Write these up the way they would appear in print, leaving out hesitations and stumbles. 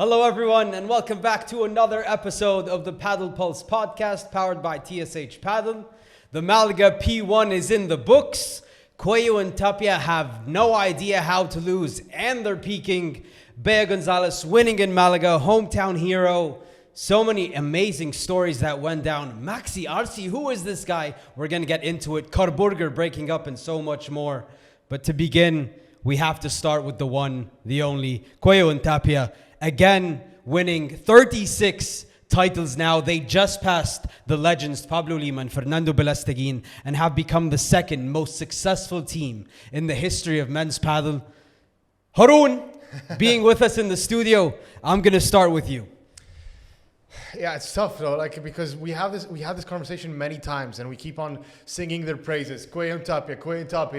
Hello everyone and welcome back to another episode of the Padel Pulse podcast powered by TSH Padel. The Malaga P1 is in the books. Coello and Tapia have no idea how to lose and they're peaking. Bea Gonzalez winning in Malaga, hometown hero. So many amazing stories that went down. Maxi Arce, who is this guy? We're going to get into it. Carburger breaking up and so much more. But to begin, we have to start with the one, the only, Coello and Tapia. Again, winning 36 titles now. They just passed the legends Pablo Lima and Fernando Belasteguin and have become the second most successful team in the history of men's paddle. Haroon, being with us in the studio, I'm going to start with you. Yeah, it's tough though, because we have this conversation many times, and we keep on singing their praises. Coello and Tapia,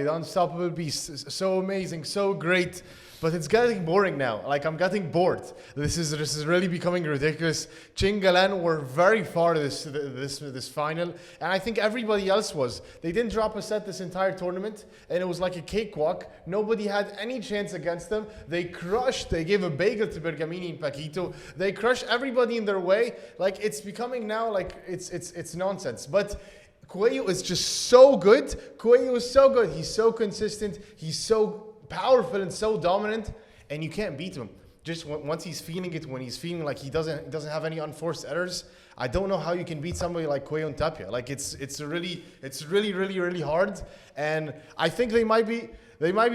the unstoppable beast, so amazing, so great. But it's getting boring now. I'm getting bored. This is really becoming ridiculous. Chingalan were very far this final, and I think everybody else was. They didn't drop a set this entire tournament, and it was like a cakewalk. Nobody had any chance against them. They crushed. They gave a bagel to Bergamini and Paquito. They crushed everybody in their way. It's becoming now it's nonsense. But Coello is just so good. Coello is so good. He's so consistent. He's so powerful and so dominant, and you can't beat him. Just once he's feeling it, when he's feeling like he doesn't have any unforced errors, I don't know how you can beat somebody like Coello and Tapia. It's really hard, and I think they might be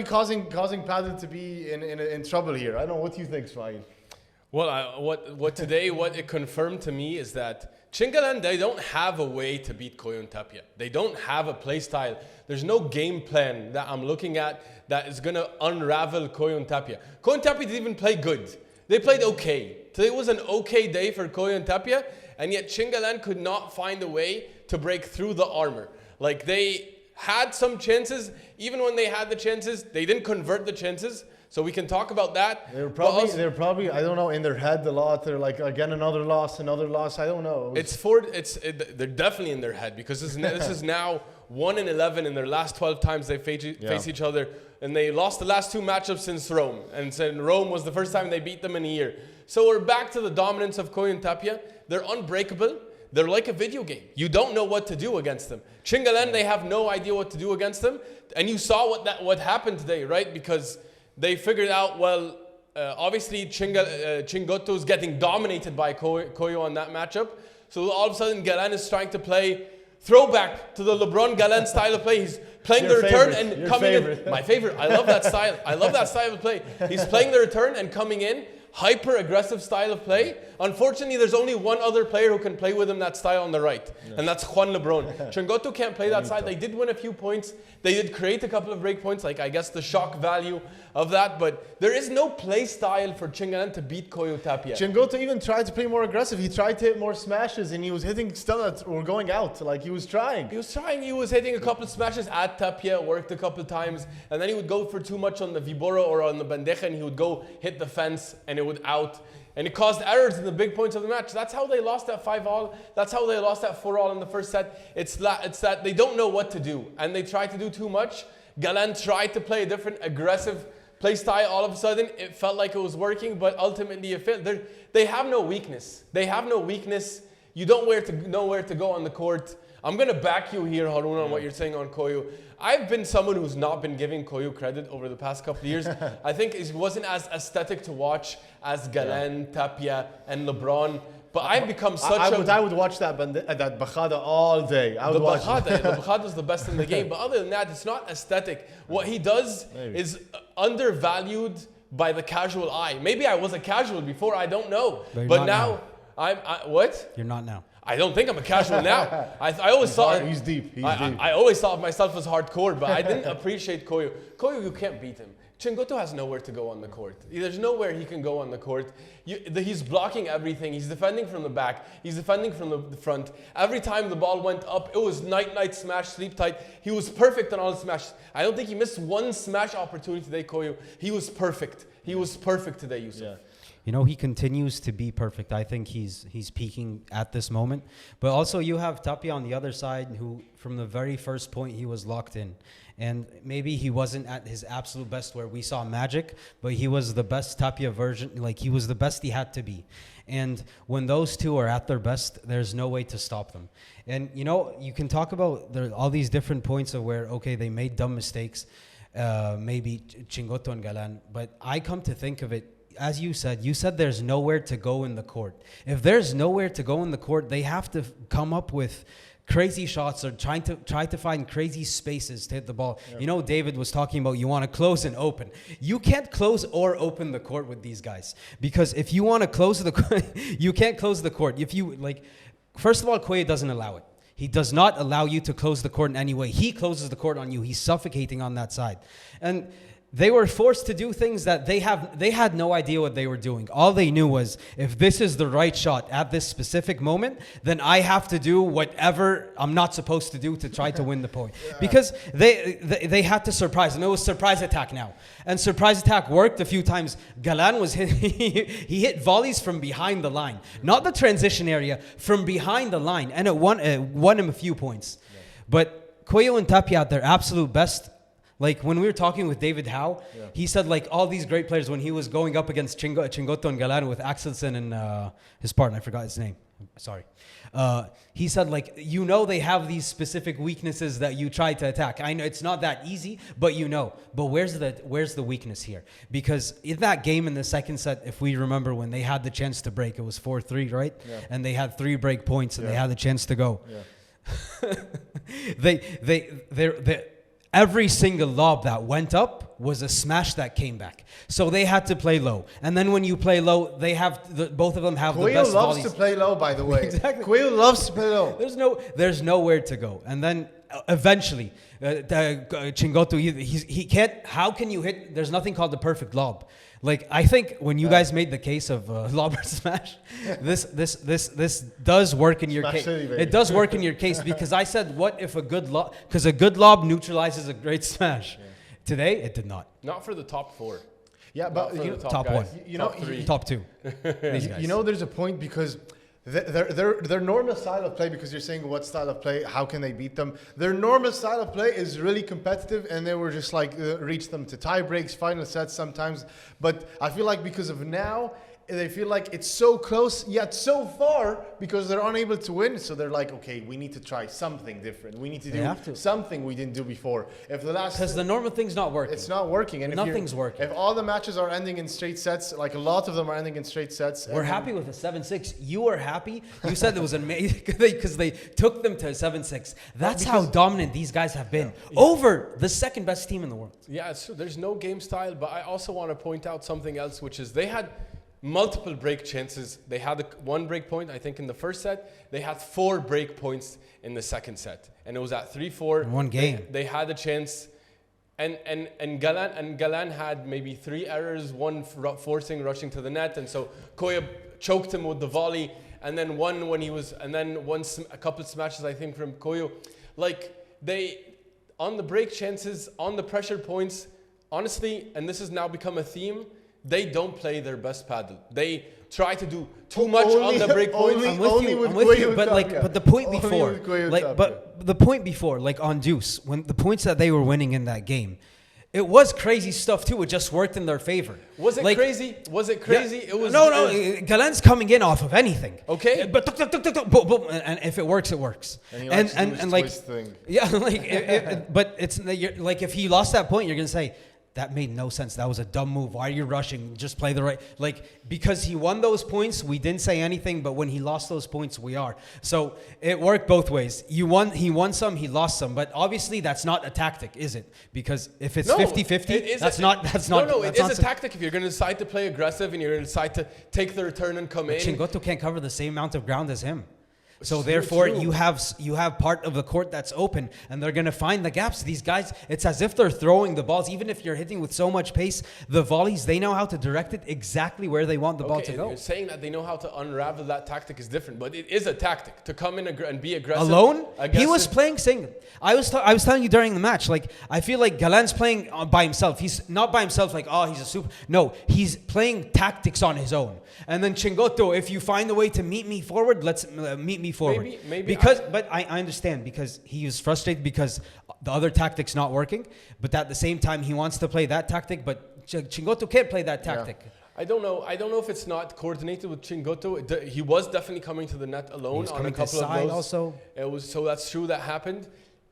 causing Padel to be in trouble here. I don't know what you think, Swahili. Well, what it confirmed to me is that Chingalan, they don't have a way to beat Coello and Tapia. They don't have a play style. There's no game plan that I'm looking at that is going to unravel Coello and Tapia. Coello and Tapia didn't even play good. They played okay. Today was an okay day for Coello and Tapia, and yet Chingalan could not find a way to break through the armor. They had some chances. Even when they had the chances, they didn't convert the chances. So we can talk about that. They're probably I don't know, in their head a lot. They're like, again, another loss. I don't know. They're definitely in their head, because this is now 1-11 in their last 12 times they face each other, and they lost the last two matchups since Rome, and Rome was the first time they beat them in a year. So we're back to the dominance of Coello and Tapia. They're unbreakable. They're like a video game. You don't know what to do against them. Chingalan, they have no idea what to do against them, and you saw what happened today, right? Because they figured out, obviously Chingoto's getting dominated by Coello on that matchup. So all of a sudden, Galan is trying to play throwback to the LeBron Galan style of play. He's playing the return and coming in. My favorite. I love that style. I love that style of play. He's playing the return and coming in. Hyper aggressive style of play. Unfortunately, there's only one other player who can play with him that style on the right, and that's Juan Lebron. Chingoto can't play that side. They did win a few points. They did create a couple of break points, I guess the shock value of that, but there is no play style for Chingalan to beat Coello Tapia. Chingoto even tried to play more aggressive. He tried to hit more smashes, and he was hitting stuff that were going out. He was trying. He was hitting a couple of smashes at Tapia, worked a couple of times, and then he would go for too much on the Viboro or on the Bandeja, and he would go hit the fence, and it would out. And it caused errors in the big points of the match. That's how they lost that 5-all. That's how they lost that 4-all in the first set. It's that they don't know what to do, and they try to do too much. Galan tried to play a different aggressive play style. All of a sudden, it felt like it was working, but ultimately it failed. They have no weakness. You don't know where to go on the court. I'm going to back you here, Haroon, on what you're saying on Coello. I've been someone who's not been giving Coello credit over the past couple of years. I think it wasn't as aesthetic to watch as Galan, Tapia, and LeBron. But I've become I would watch that Bajada all day. The Bajada is the best in the game. But other than that, it's not aesthetic. What he does is undervalued by the casual eye. Maybe I was a casual before, I don't know. But now, what? You're not now. I don't think I'm a casual now. I always thought he's deep. I always thought of myself as hardcore, but I didn't appreciate Coello. Coello, you can't beat him. Chingoto has nowhere to go on the court. There's nowhere he can go on the court. He's blocking everything. He's defending from the back. He's defending from the front. Every time the ball went up, it was night smash, sleep tight. He was perfect on all the smashes. I don't think he missed one smash opportunity today, Coello. He was perfect. He was perfect today, Yusuf. You know, he continues to be perfect. I think he's peaking at this moment. But also you have Tapia on the other side, who from the very first point he was locked in. And maybe he wasn't at his absolute best where we saw magic, but he was the best Tapia version. Like, he was the best he had to be. And when those two are at their best, there's no way to stop them. And, you know, you can talk about all these different points of where, okay, they made dumb mistakes, maybe Chingoto and Galan. But I come to think of it, as you said there's nowhere to go in the court. If there's nowhere to go in the court, they have to come up with crazy shots or try to find crazy spaces to hit the ball. Yeah. You know, David was talking about you want to close and open. You can't close or open the court with these guys, because if you want to close the court, you can't close the court. If you like, first of all, Coello doesn't allow it. He does not allow you to close the court in any way. He closes the court on you. He's suffocating on that side. And they were forced to do things that they had no idea what they were doing. All they knew was, if this is the right shot at this specific moment, then I have to do whatever I'm not supposed to do to try to win the point. Yeah. Because they had to surprise, and it was surprise attack now. And surprise attack worked a few times. Galan was hit, he hit volleys from behind the line, not the transition area, from behind the line, and it won him a few points. Yeah. But Coello and Tapia at their absolute best. Like, when we were talking with David Howe, he said, like, all these great players, when he was going up against Chingoto and Galan with Axelsen and his partner, I forgot his name. Sorry. He said, like, you know, they have these specific weaknesses that you try to attack. I know it's not that easy, but you know. But where's the weakness here? Because in that game in the second set, if we remember when they had the chance to break, it was 4-3, right? Yeah. And they had 3 break points and they had the chance to go. Yeah. Every single lob that went up was a smash that came back. So they had to play low. And then when you play low, they have both of them have Coello the best volleys. loves to play low, by the way. Exactly. Coello loves to play low. There's nowhere to go. And then eventually, Chingoto, he can't. How can you hit? There's nothing called the perfect lob. Like, I think when you guys made the case of lob or smash, this does work in your case. It does work in your case, because I said, what if a good lob? Because a good lob neutralizes a great smash. Yeah. Today, it did not. Not for the top 4. Yeah, but top 1. You know, top 3. Top 2. These guys. You know, there's a point, because their normal style of play, because you're saying what style of play, how can they beat them? Their normal style of play is really competitive, and they were just like reach them to tie breaks, final sets sometimes. But I feel like because of now, they feel like it's so close yet so far, because they're unable to win. So they're like, okay, we need to try something different. We need to do something we didn't do before. Because the normal thing's not working. It's not working. And nothing's working. If all the matches are ending in straight sets, like a lot of them are ending in straight sets. We're happy with a 7-6. You were happy. You said it was amazing because they took them to a 7-6. That's how dominant these guys have been over the second best team in the world. Yeah, it's true. There's no game style, but I also want to point out something else, which is they had multiple break chances. They had 1 break point, I think, in the first set. They had 4 break points in the second set, and it was at 3-4. In one game, they had a chance, and Galan had maybe 3 errors, 1 rushing to the net, and so Coello choked him with the volley, and then a couple of smashes, I think, from Coello. Like, they on the break chances, on the pressure points, honestly, and this has now become a theme, they don't play their best paddle. They try to do too much on the break points. I'm with you. But the point before, like on Deuce, when the points that they were winning in that game, it was crazy stuff too. It just worked in their favor. Was it crazy? Was it crazy? Yeah, it was. No. Galan's coming in off of anything. Okay. But and if it works, it works. And he likes to do his twist thing. Yeah, like, but it's like, if he lost that point, you're gonna say, that made no sense. That was a dumb move. Why are you rushing? Just play the right. Like, because he won those points, we didn't say anything. But when he lost those points, we are. So it worked both ways. He won some, he lost some. But obviously, that's not a tactic, is it? Because if it's 50-50, that's not. No, it is a tactic if you're going to decide to play aggressive and you're going to decide to take the return and come in. Chingoto can't cover the same amount of ground as him. So True, therefore, true. you have part of the court that's open, and they're gonna find the gaps. These guys, it's as if they're throwing the balls. Even if you're hitting with so much pace, the volleys, they know how to direct it exactly where they want the ball to and go. you're saying that they know how to unravel that tactic is different, but it is a tactic to come in and be aggressive. Alone, he aggressive. was playing single. I was telling you during the match, like I feel like Galan's playing by himself. He's not by himself, like he's a super. No, he's playing tactics on his own. And then Chingoto, if you find a way to meet me forward, let's meet me forward. Maybe But I understand because he was frustrated because the other tactic's not working. But at the same time, he wants to play that tactic. But Chingoto can't play that tactic. Yeah. I don't know if it's not coordinated with Chingoto. He was definitely coming to the net alone on a couple of those. Also. It was so that's true that happened.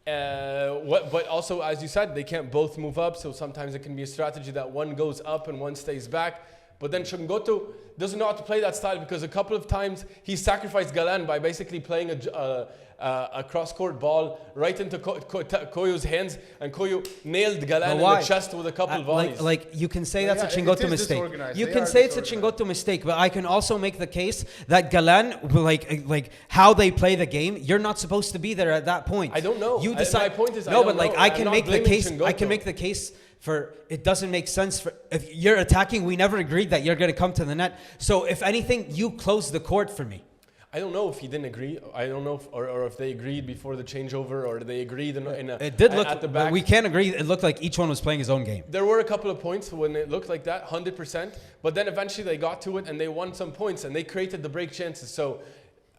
But also, as you said, they can't both move up. So sometimes it can be a strategy that one goes up and one stays back. But then Chingoto doesn't know how to play that style because a couple of times he sacrificed Galan by basically playing a cross-court ball right into Koyo's hands, and Coello nailed Galan in the chest with a couple of volleys. Like you can say that's a it Chingoto is mistake. disorganized. You They can are say it's a disorganized. Chingoto mistake, but I can also make the case that Galan, like how they play the game, you're not supposed to be there at that point. I don't know. You decide. My point is, no, I but don't like know. I I'm can not make the blaming case. I can Chingoto. make the case. For it doesn't make sense for if you're attacking, we never agreed that you're going to come to the net. So if anything, you close the court for me. I don't know if he didn't agree. I don't know or if they agreed before the changeover or they agreed It did look at the back. We can't agree. It looked like each one was playing his own game. There were a couple of points when it looked like that, 100%. But then eventually they got to it and they won some points and they created the break chances. So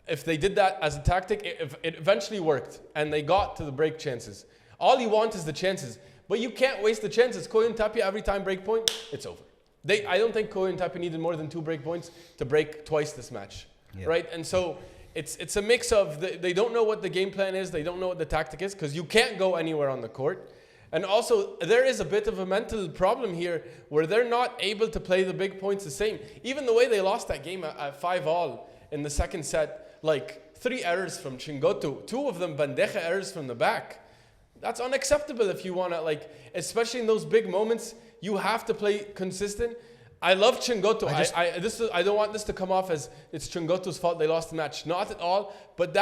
if they did that as a tactic, it eventually worked and they got to the break chances. All you want is the chances. But you can't waste the chances. Coello and Tapia, every time break point, it's over. I don't think Coello and Tapia needed more than 2 break points to break twice this match, right? And so it's a mix of they don't know what the game plan is, they don't know what the tactic is, because you can't go anywhere on the court. And also, there is a bit of a mental problem here where they're not able to play the big points the same. Even the way they lost that game at 5-all in the second set, like 3 errors from Chingoto, 2 of them bandeja errors from the back. That's unacceptable if you want to, like, especially in those big moments, you have to play consistent. I love Chingoto. I don't want this to come off as it's Chingoto's fault they lost the match. Not at all. But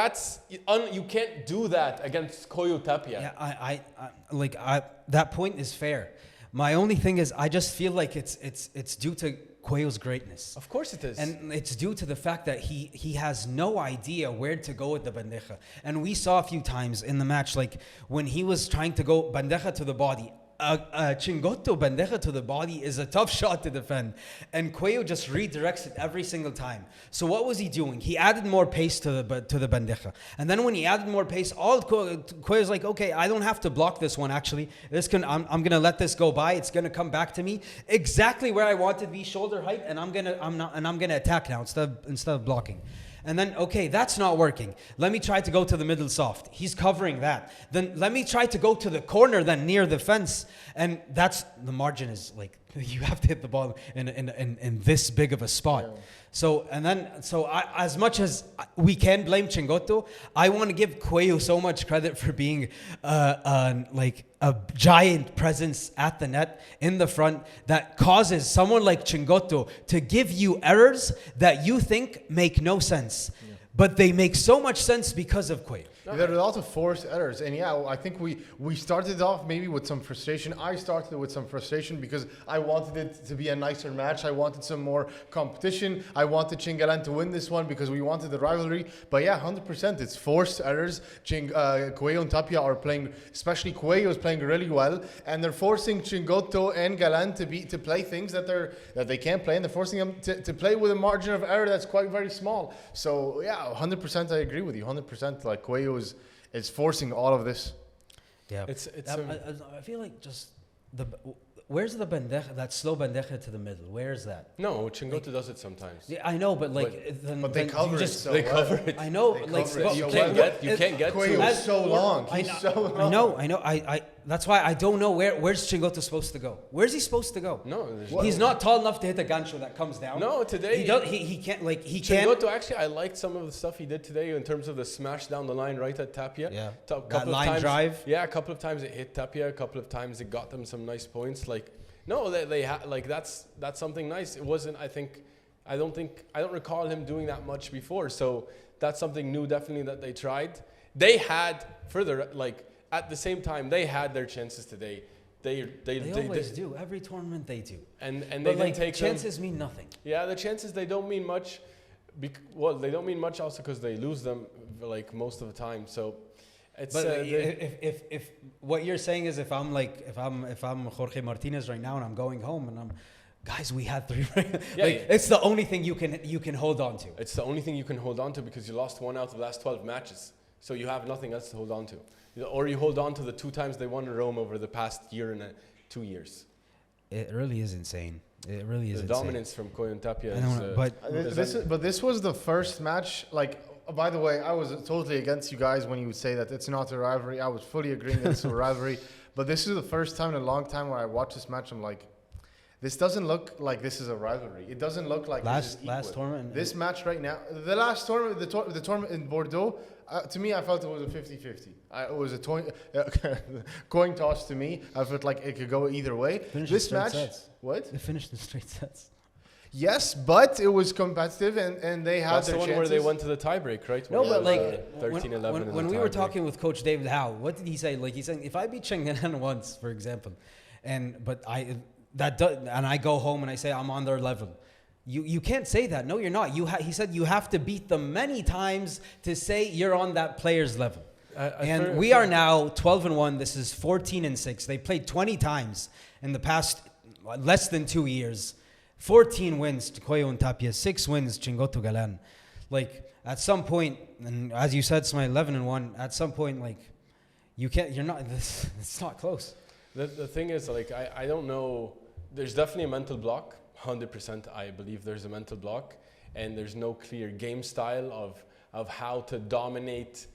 you can't do that against Coello Tapia. Yeah, that point is fair. My only thing is, I just feel like it's due to Coello's greatness. Of course it is. And it's due to the fact that he has no idea where to go with the bandeja. And we saw a few times in the match, like when he was trying to go bandeja to the body, Chingoto bandeja to the body is a tough shot to defend, and Coello just redirects it every single time. So what was he doing? He added more pace to the bandeja, and then when he added more pace, all Coello's like, okay, I don't have to block this one. Actually, I'm gonna let this go by. It's gonna come back to me exactly where I want it to be, shoulder height, and I'm gonna attack now instead of blocking. And then, okay, that's not working. Let me try to go to the middle soft. He's covering that. Then let me try to go to the corner then near the fence. And that's, the margin is like, you have to hit the ball in this big of a spot. Yeah. So as much as we can blame Chingoto, I want to give Coello so much credit for being like a giant presence at the net in the front that causes someone like Chingoto to give you errors that you think make no sense. Yeah. But they make so much sense because of Coello. There are a lot of forced errors. And yeah, I think we started off maybe with some frustration. I started with some frustration because I wanted it to be a nicer match. I wanted some more competition. I wanted Chingalan to win this one because we wanted the rivalry. But yeah, 100%, it's forced errors. Coello and Tapia are playing, especially Coello is playing really well. And they're forcing Chingoto and Galan to play things that they can't play. And they're forcing them to play with a margin of error that's quite very small. So yeah, 100% I agree with you. 100% like Coello is forcing all of this. Yeah, I feel like just where's the bandeja, that slow bandeja to the middle? Where is that? No, Chingoto does it sometimes. Yeah, I know, but they cover it so well. They cover it. I know, you can't get Coello to it. is so long. He's so long. I know. That's why I don't know where's Chingoto supposed to go. Where's he supposed to go? No, he's not tall enough to hit a gancho that comes down. No, today he can't. Chingoto, actually, I liked some of the stuff he did today in terms of the smash down the line right at Tapia. Yeah, that line drive. Yeah, a couple of times it hit Tapia. A couple of times it got them some nice points. Like no, that's something nice. It wasn't. I think I don't recall him doing that much before. So that's something new, definitely, that they tried. They had further, like at the same time, they had their chances today. They always do. Every tournament they do. And But they like, didn't take chances mean nothing. Yeah, the chances, they don't mean much. Well, they don't mean much also because they lose them like most of the time. So it's. But if what you're saying is if I'm Jorge Martinez right now and I'm going home and guys, we had 3. It's the only thing you can hold on to. It's the only thing you can hold on to because you lost 1 out of the last 12 matches. So you have nothing else to hold on to. Or you hold on to the 2 times they won in Rome over the past year and 2 years. It really is insane. It really is the insane. dominance from Coello and Tapia. But this was the first match. Like, by the way, I was totally against you guys when you would say that it's not a rivalry. I was fully agreeing that it's a rivalry. But this is the first time in a long time where I watched this match. I'm like, this doesn't look like this is a rivalry. It doesn't look like last tournament. This match right now, the last tournament, the tournament in Bordeaux, to me, I felt it was a 50-50. It was a coin toss to me. I felt like it could go either way. This match, what? It finished in straight sets. Yes, but it was competitive, and they had That's their the one chances. where they went to the tiebreak, right? No, but like 13-11 when we were talking with Coach David Howe, what did he say? Like, he's saying, if I beat Chingalan once, for example, and I go home and I say I'm on their level, you can't say that. No, you're not. He said you have to beat them many times to say you're on that player's level. And we are now 12-1. This is 14-6. They played 20 times in the past less than 2 years. 14 wins to Coello and Tapia, 6 wins Chingalan. Like, at some point, and as you said, it's my 11-1. At some point, like, it's not close. The thing is, like, I don't know. There's definitely a mental block. 100%, I believe there's a mental block, and there's no clear game style of how to dominate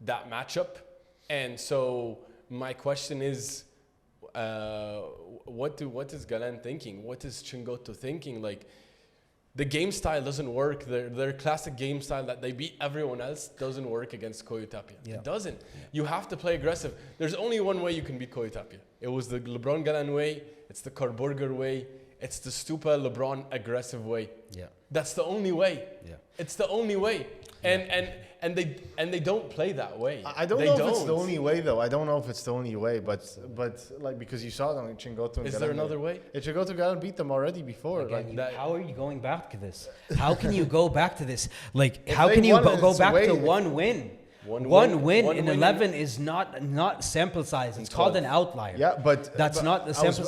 that matchup. And so my question is, what is Galan thinking? What is Chingoto thinking? Like, the game style doesn't work. Their classic game style that they beat everyone else doesn't work against Coello Tapia. Yeah. It doesn't. Yeah. You have to play aggressive. There's only one way you can beat Coello Tapia. It was the LeBron Galan way. It's the Carburger way. It's the Stupa LeBron aggressive way. Yeah. That's the only way. Yeah. It's the only way. And they don't play that way. I don't know if it's the only way though. I don't know if it's the only way, but like, because you saw them in Chingoto and Is there another way? Chingoto Galan beat them already before. Again, how are you going back to this? How can you go back to this? Like, how can you go back to one win? One win in 11 is not sample size. It's called an outlier. Yeah, but that's not the sample.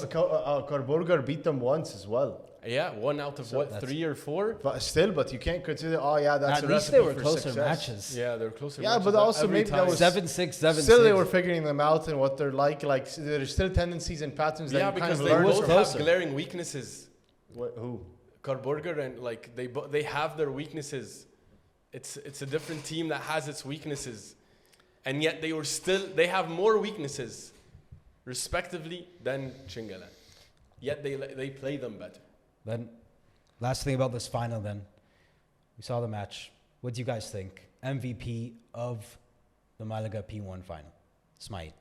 Carburger beat them once as well. Yeah, 1 out of 3 or 4? But you can't consider, that's at least they were closer matches. Yeah, they were closer matches. Yeah, but also maybe that was 7-6, 7-6. Still, they were figuring them out and what they're like. Like, there's still tendencies and patterns that you kind of learn. Yeah, because they both have glaring weaknesses. Who? Carburger and, like, they have their weaknesses. It's a different team that has its weaknesses. And yet they have more weaknesses, respectively, than Chingalan. Yet they play them better. Then, last thing about this final then. We saw the match. What do you guys think? MVP of the Malaga P1 final. Smite.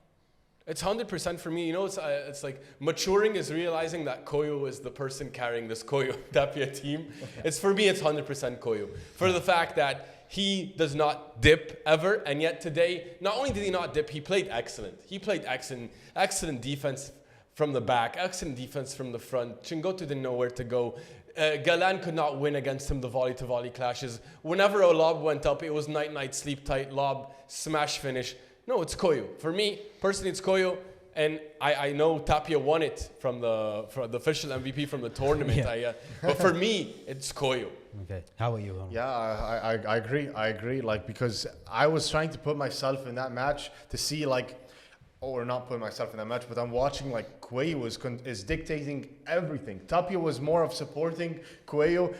It's 100% for me. You know, it's like maturing is realizing that Coello is the person carrying this Coello Tapia team. Okay. For me, it's 100% Coello. For the fact that he does not dip ever, and yet today, not only did he not dip, he played excellent. He played excellent defense from the back, excellent defense from the front. Chingoto didn't know where to go. Galan could not win against him, the volley-to-volley clashes. Whenever a lob went up, it was night, sleep tight, lob, smash finish. No, it's Coello. For me, personally, it's Coello. And I know Tapia won it from the official MVP from the tournament. Yeah. But for me, it's Coello. Okay. How about you? Yeah, I agree. I agree. Like, because I was trying to put myself in that match to see, like, or not putting myself in that match, but I'm watching, like, Coello is dictating everything. Tapia was more of supporting Coello,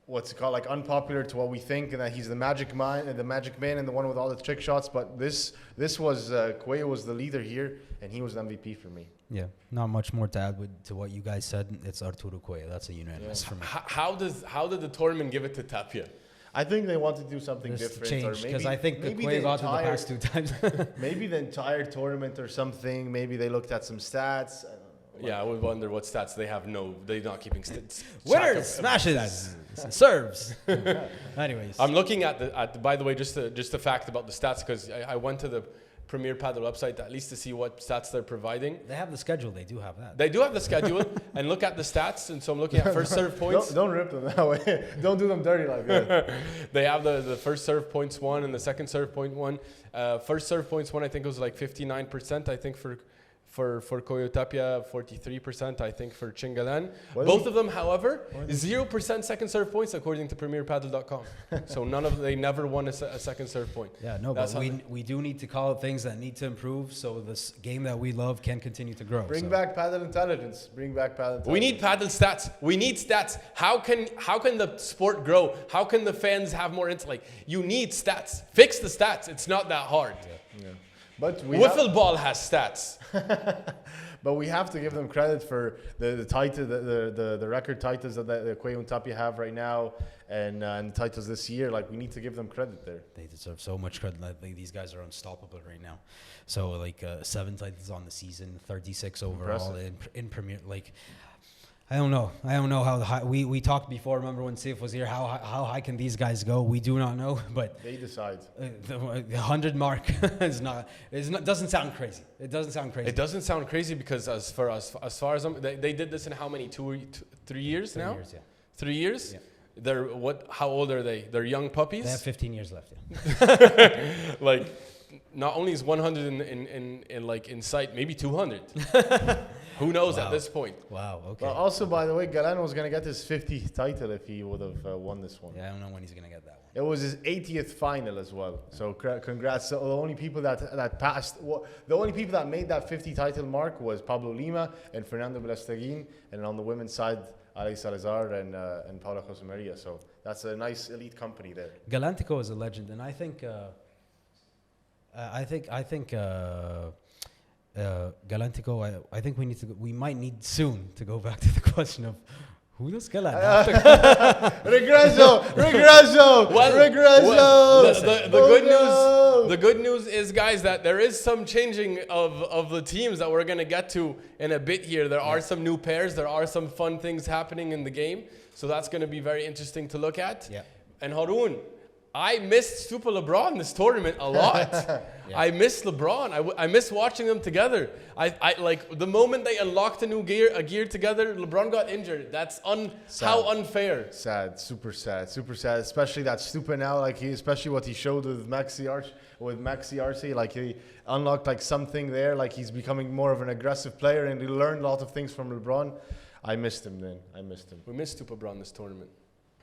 what's it called, like, unpopular to what we think, and that he's the magic man and the one with all the trick shots. But this was Coello was the leader here, and he was the MVP for me. Yeah, not much more to add to what you guys said. It's Arturo Coello. That's a unanimous for me. How did the tournament give it to Tapia? I think they want to do something different, change, because I think Coello got to the past 2 times. Maybe the entire tournament or something. Maybe they looked at some stats. Yeah, I would wonder what stats they have. No, they're not keeping stats. Winners, smash it as serves. Anyways, I'm looking at the. By the way, just a fact about the stats, because I went to the Premier Padel website at least to see what stats they're providing. they have the schedule. They do have that. They do have the schedule, and look at the stats. And so I'm looking at first serve points. Don't rip them that way. Don't do them dirty like that. They have the first serve points won and the second serve point won. First serve points won, I think it was like 59%. I think for Coello Tapia, 43%. I think for Chingalan. Both of them, however, 0% second serve points according to PremierPadel.com. So they never won a second serve point. Yeah, no, but we do need to call it things that need to improve so this game that we love can continue to grow. Bring back Padel intelligence. Bring back Padel intelligence. We need Padel stats. We need stats. How can the sport grow? How can the fans have more intellect? You need stats. Fix the stats. It's not that hard. Yeah. But Wiffle ball has stats. But we have to give them credit for the title, the record titles that the Coello and Tapia have right now, and titles this year. Like, we need to give them credit there. They deserve so much credit. Like, these guys are unstoppable right now. So like 7 titles on the season, 36 overall in Premier. Like, I don't know how high. We talked before. Remember when Sif was here? How high can these guys go? We do not know, but they decide. The 100 mark doesn't sound crazy. It doesn't sound crazy. It doesn't sound crazy because as far as they did this in how many 3 years now? 3 years, yeah. 3 years. Yeah. They're How old are they? They're young puppies. They have 15 years left. Yeah. Like, not only is 100 in sight, maybe 200. Who knows at this point? Wow. Okay. Well, also, by the way, Galan was going to get his 50th title if he would have won this one. Yeah, I don't know when he's going to get that one. It was his 80th final as well. So congrats. So the only people that passed, the only people that made that 50 title mark was Pablo Lima and Fernando Belasteguin, and on the women's side, Alex Salazar and Paula Josemaria. So that's a nice elite company there. Galantico is a legend, and I think Galantico. I think we might need soon to go back to the question of who does Galan? Regreso. The good news is, guys, that there is some changing of the teams that we're gonna get to in a bit here. There are some new pairs. There are some fun things happening in the game. So that's gonna be very interesting to look at. Yeah. And Haroon, I missed Stupa LeBron this tournament a lot. Yeah. I miss LeBron. I miss watching them together. I like the moment they unlocked a gear together. LeBron got injured. That's how unfair. Sad, super sad. Especially that Stupa now, like especially what he showed with Maxi Arce. Like he unlocked like something there. Like he's becoming more of an aggressive player, and he learned a lot of things from LeBron. I missed him then. We missed Stupa LeBron this tournament.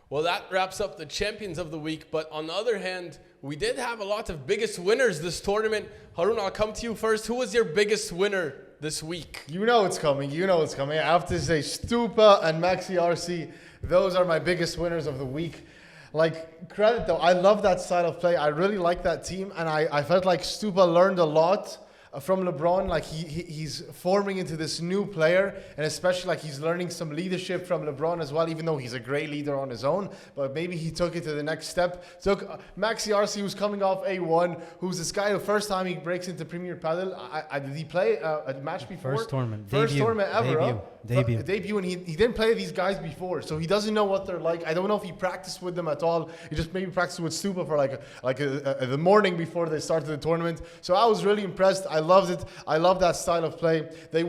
Well, that wraps up the champions of the week. But on the other hand, we did have a lot of biggest winners this tournament. Haroon, I'll come to you first. Who was your biggest winner this week? You know it's coming. I have to say Stupa and Maxi Arce. Those are my biggest winners of the week. Like, credit though. I love that style of play. I really like that team. And I felt like Stupa learned a lot from LeBron. Like he's forming into this new player, and especially like he's learning some leadership from LeBron as well, even though he's a great leader on his own, but maybe he took it to the next step. Took Maxi Arce, who's coming off A1, who's this guy, the first time he breaks into Premier Padel. Did he play a match before? First tournament ever. Debut, and he didn't play these guys before, so he doesn't know what they're like. I don't know if he practiced with them at all. He just maybe practiced with Stupa for the morning before they started the tournament. So I was really impressed. I loved it. I love that style of play. They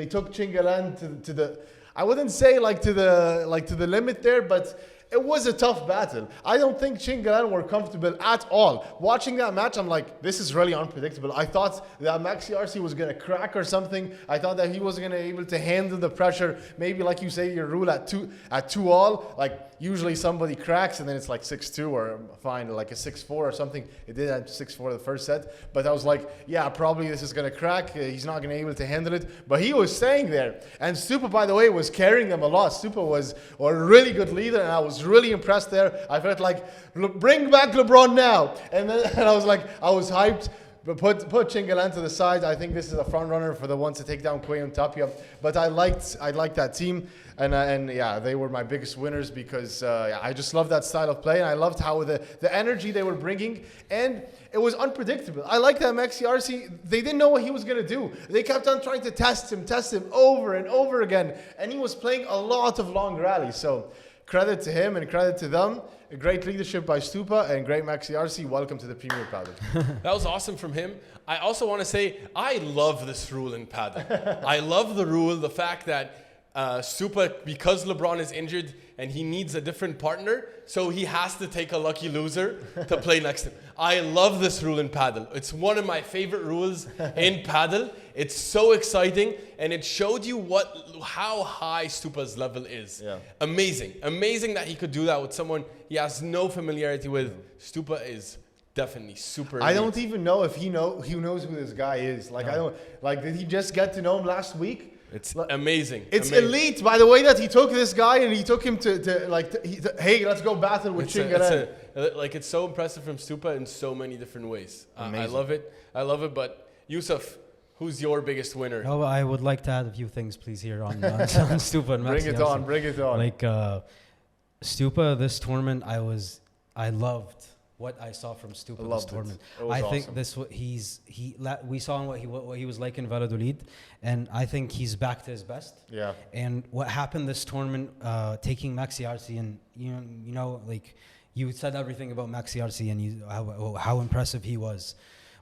took Chingalan to the, I wouldn't say to the limit there, but it was a tough battle. I don't think Chingalan were comfortable at all. Watching that match, I'm like, this is really unpredictable. I thought that Maxi Arce was going to crack or something. I thought that he wasn't going to be able to handle the pressure. Maybe like you say, your rule at 2-all. Like usually somebody cracks and then it's like 6-2 or fine, like a 6-4 or something. It did have 6-4 the first set. But I was like, yeah, probably this is going to crack. He's not going to be able to handle it. But he was staying there. And Stupa, by the way, was carrying them a lot. Stupa was a really good leader, and I was really impressed there. I felt like, bring back LeBron now. And then I was hyped. But put Chingalan to the side. I think this is a front runner for the ones to take down Coello and Tapia. But I liked that team, and yeah, they were my biggest winners because I just love that style of play, and I loved how the energy they were bringing, and it was unpredictable. I like that Maxi Arce. They didn't know what he was gonna do. They kept on trying to test him over and over again, and he was playing a lot of long rallies. So credit to him and credit to them. A great leadership by Stupa and great Maxi Arce. Welcome to the Premier Padel. That was awesome from him. I also want to say I love this rule in Padel. I love the rule, the fact that Stupa, because LeBron is injured and he needs a different partner, so he has to take a lucky loser to play next to him. I love this rule in Padel. It's one of my favorite rules in Padel. It's so exciting, and it showed you how high Stupa's level is. Yeah. Amazing that he could do that with someone he has no familiarity with. Stupa is definitely super. I don't even know if he knows who this guy is. Like, no. Did he just get to know him last week? It's amazing. It's elite by the way that he took this guy and he took him hey, let's go battle with Chingalan. It's so impressive from Stupa in so many different ways. I love it. But Yusuf, who's your biggest winner? Oh, I would like to add a few things, please, here on Stupa and Maxi. Bring it on. Like Stupa, this tournament, I loved what I saw from Stupa this tournament. I think awesome. We saw what he was like in Valladolid, and I think he's back to his best. Yeah. And what happened this tournament, taking Maxi Arce, and you know, like you said everything about Maxi Arce and how impressive he was.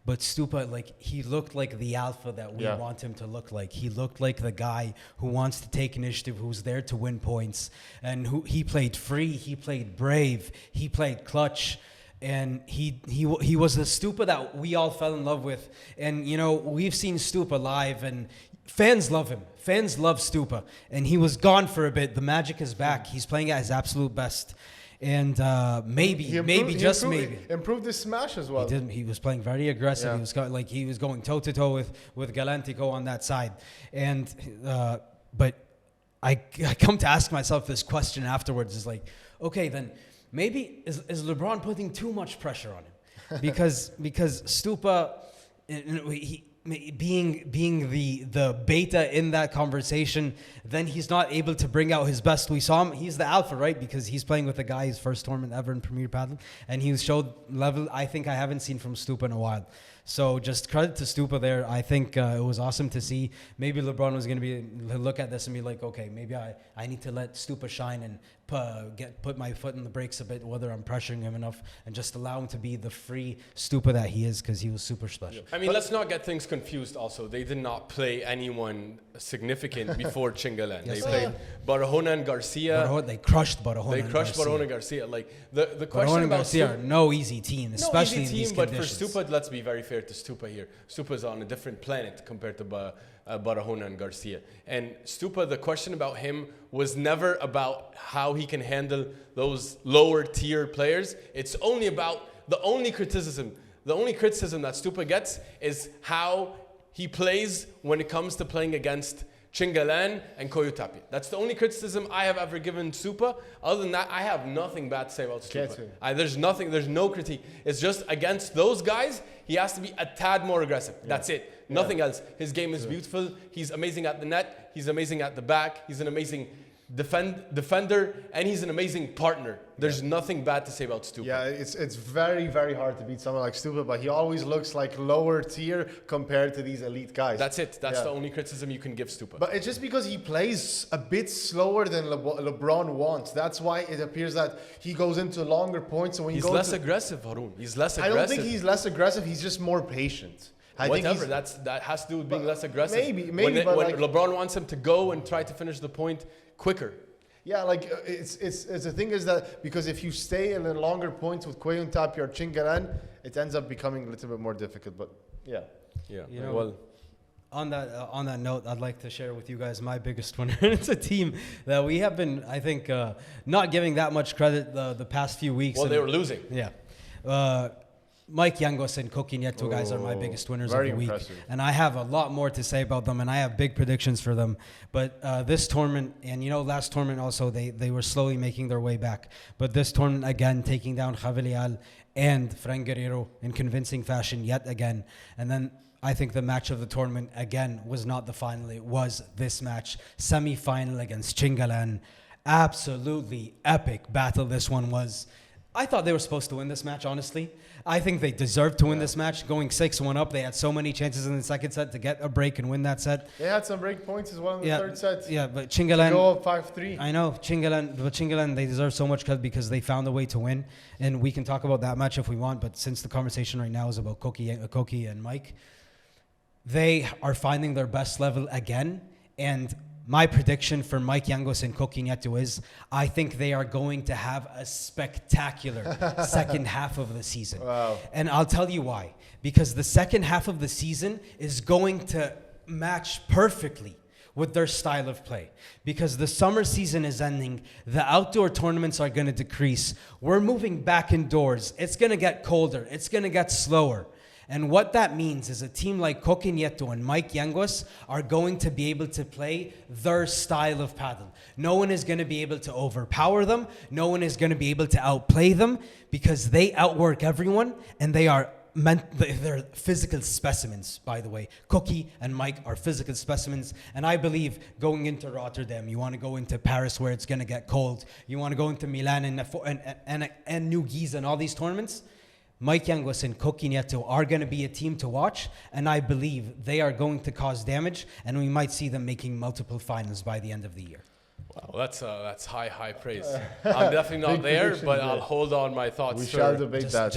But Stupa, like, he looked like the alpha that we want him to look like. He looked like the guy who wants to take initiative, who's there to win points, and he played free, he played brave, he played clutch. And he was the Stupa that we all fell in love with. And, you know, we've seen Stupa live, and fans love him. Fans love Stupa. And he was gone for a bit. The magic is back. He's playing at his absolute best. And maybe improved his smash as well. He did. He was playing very aggressive. He was going toe to toe with Galantico on that side. And but I come to ask myself this question afterwards: is like, okay, then maybe is LeBron putting too much pressure on him? Because Stupa, being the beta in that conversation, then he's not able to bring out his best. We saw him, he's the alpha, right? Because he's playing with a guy, his first tournament ever in Premier Padel, and he showed level I think I haven't seen from Stupa in a while. So just credit to Stupa there. I think it was awesome to see. Maybe LeBron was going to look at this and be like, okay, maybe I need to let Stupa shine and put my foot in the brakes a bit, whether I'm pressuring him enough, and just allow him to be the free Stupa that he is, because he was super special. I mean, let's not get things confused also. They did not play anyone significant before Chingalan. Yes, they played Barahona and Garcia. They crushed Barahona. They crushed Barahona and Garcia. Like the question about Garcia are no easy team, especially in these but conditions. for Stupa, let's be very fair to Stupa here. Stupa's on a different planet compared to Barahona and Garcia. And Stupa, the question about him was never about how he can handle those lower tier players. It's only about the only criticism that Stupa gets is how he plays when it comes to playing against Chingalan and Coello Tapia. That's the only criticism I have ever given Stupa. Other than that, I have nothing bad to say about Stupa. There's no critique. It's just against those guys, he has to be a tad more aggressive. Yeah. That's it. Nothing else. His game is beautiful. He's amazing at the net. He's amazing at the back. He's an amazing defender, and he's an amazing partner. There's nothing bad to say about Stupa. Yeah, it's very, very hard to beat someone like Stupa, but he always looks like lower tier compared to these elite guys. That's it. That's the only criticism you can give Stupa. But it's just because he plays a bit slower than LeBron wants. That's why it appears that he goes into longer points. So when he's less aggressive, Harun. He's less aggressive. I don't think he's less aggressive. He's just more patient. Whatever, that has to do with being less aggressive. Maybe when LeBron wants him to go and try to finish the point quicker. Yeah, like it's the thing is that because if you stay in the longer points with Coello and Tapia or Chingalan, it ends up becoming a little bit more difficult. But yeah. You know, well, on that note, I'd like to share with you guys my biggest winner. It's a team that we have been, I think, not giving that much credit the past few weeks. Well, they were losing. Yeah. Mike Yanguas and Coki Nieto guys are my biggest winners of very the week. impressive. And I have a lot more to say about them, and I have big predictions for them. But this tournament, and last tournament also, they were slowly making their way back. But this tournament, again, taking down Javelial and Frank Guerrero in convincing fashion yet again. And then I think the match of the tournament, again, was not the final. It was this match. Semi-final against Chingalan. Absolutely epic battle this one was. I thought they were supposed to win this match, honestly. I think they deserved to win this match. Going 6-1 up, they had so many chances in the second set to get a break and win that set. They had some break points as well in the third set. Yeah, but Chingalan... Go up 5-3. I know, Chingalan, they deserve so much credit because they found a way to win. And we can talk about that match if we want, but since the conversation right now is about Coki and Mike, they are finding their best level again. And my prediction for Mike Yanguas and Coki Nieto is I think they are going to have a spectacular second half of the season. Wow. And I'll tell you why. Because the second half of the season is going to match perfectly with their style of play. Because the summer season is ending. The outdoor tournaments are going to decrease. We're moving back indoors. It's going to get colder. It's going to get slower. And what that means is a team like Coki Nieto and Mike Yanguas are going to be able to play their style of paddle. No one is going to be able to overpower them. No one is going to be able to outplay them because they outwork everyone and they're physical specimens, by the way. Coki and Mike are physical specimens. And I believe going into Rotterdam, you want to go into Paris where it's going to get cold. You want to go into Milan and New Giza and all these tournaments. Mike Yanguas and Coki Nieto are going to be a team to watch, and I believe they are going to cause damage, and we might see them making multiple finals by the end of the year. Wow, that's high praise. I'm definitely not there, but I'll hold on my thoughts. We shall debate that.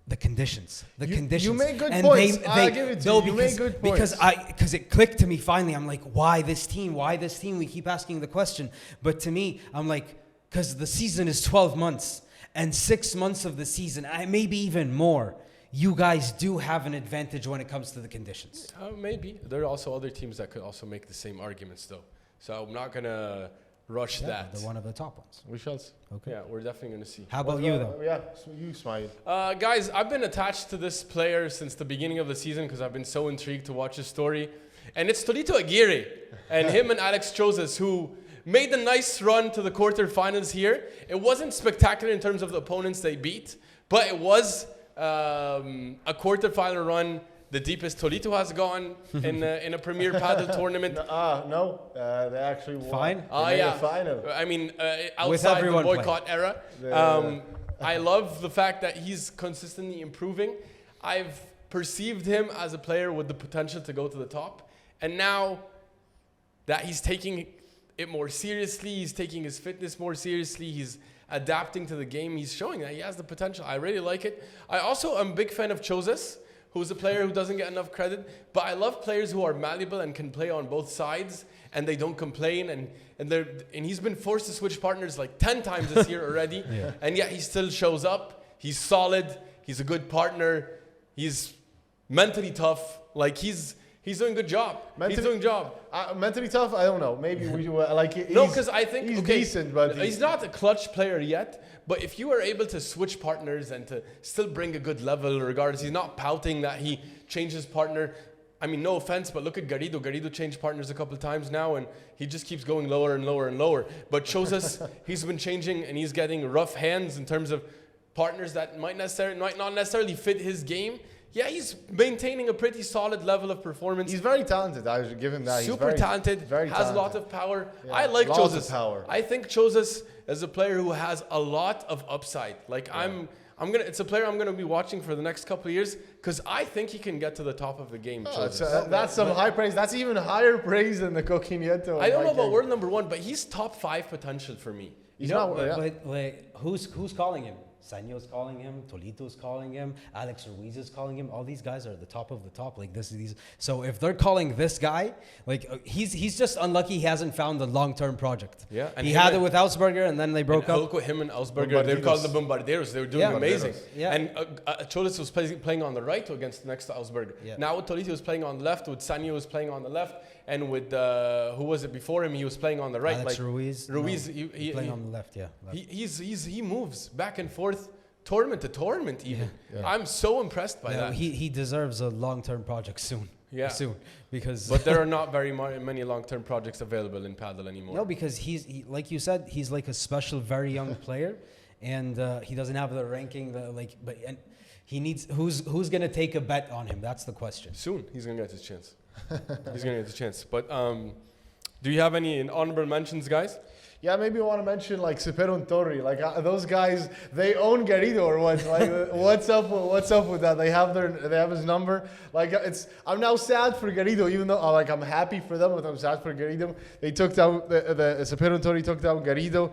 The conditions. You make good points. I'll give it to you. You make good points. Because it clicked to me finally. I'm like, why this team? Why this team? We keep asking the question. But to me, I'm like, because the season is 12 months. And 6 months of the season, maybe even more, you guys do have an advantage when it comes to the conditions. Maybe. There are also other teams that could also make the same arguments, though. So I'm not going to rush that. They're one of the top ones. We shall see. Okay. Yeah, we're definitely going to see. How about you, though? Yeah, so you, Smile. Guys, I've been attached to this player since the beginning of the season because I've been so intrigued to watch his story. And it's Tolito Aguirre and him and Alex Chozas, who made a nice run to the quarterfinals here. It wasn't spectacular in terms of the opponents they beat, but it was a quarterfinal run, the deepest Tolito has gone in a Premier Padel tournament. No, they actually won. Fine. They made a final. I mean, outside the boycott era. I love the fact that he's consistently improving. I've perceived him as a player with the potential to go to the top. And now that he's taking it more seriously, he's taking his fitness more seriously, he's adapting to the game, he's showing that he has the potential. I really like it. I also am a big fan of Chozas, who's a player who doesn't get enough credit, but I love players who are malleable and can play on both sides and they don't complain, and he's been forced to switch partners like 10 times this year already. And yet he still shows up. He's solid, he's a good partner, he's mentally tough, like he's doing a good job. He's doing a job. Mentally tough? I don't know. Maybe we like. No, because I think he's decent, but he's not a clutch player yet. But if you are able to switch partners and to still bring a good level, regardless, he's not pouting that he changes partner. I mean, no offense, but look at Garrido. Garrido changed partners a couple of times now, and he just keeps going lower and lower and lower. But Chozas, he's been changing, and he's getting rough hands in terms of partners that might not necessarily fit his game. Yeah, he's maintaining a pretty solid level of performance. He's very talented. I should give him that. Super talented. Very has a lot of power. Yeah, I like lots Chozas. of power. I think Chozas is a player who has a lot of upside. Like it's a player I'm gonna be watching for the next couple of years because I think he can get to the top of the game. That's some high praise. That's even higher praise than the Coki Nieto. I don't know about world number one, but he's top 5 potential for me. Who's calling him? Sanyo's calling him, Tolito's calling him, Alex Ruiz is calling him. All these guys are the top of the top. Like these. So if they're calling this guy, like he's just unlucky he hasn't found a long-term project. Yeah, and he had it with Ausberger, and then they broke up. Look with him and Ausberger. They were called the Bombarderos. They were doing amazing. Yeah. And Chozas was playing on the right next to Ausberger. Yeah. Now with Tolito was playing on the left. With Sanyo was playing on the left. And with who was it before him? He was playing on the right. Alex Ruiz. Ruiz, he playing on the left. Yeah. Left. He moves back and forth tournament to tournament even. Yeah. I'm so impressed by that. He deserves a long-term project soon. Yeah. Soon. Because But there are not very many long-term projects available in Padel anymore. no, because like you said, he's like a special, very young player, and he doesn't have the ranking. And he needs who's gonna take a bet on him? That's the question. Soon he's gonna get his chance. But do you have any honorable mentions, guys? Yeah, maybe I want to mention like Cepero and Torri. Like those guys, they own Garrido or what? Like what's up with that? They have his number. Like I'm now sad for Garrido, even though like I'm happy for them, but I'm sad for Garrido. They took down the Cepero and Torri took down Garrido.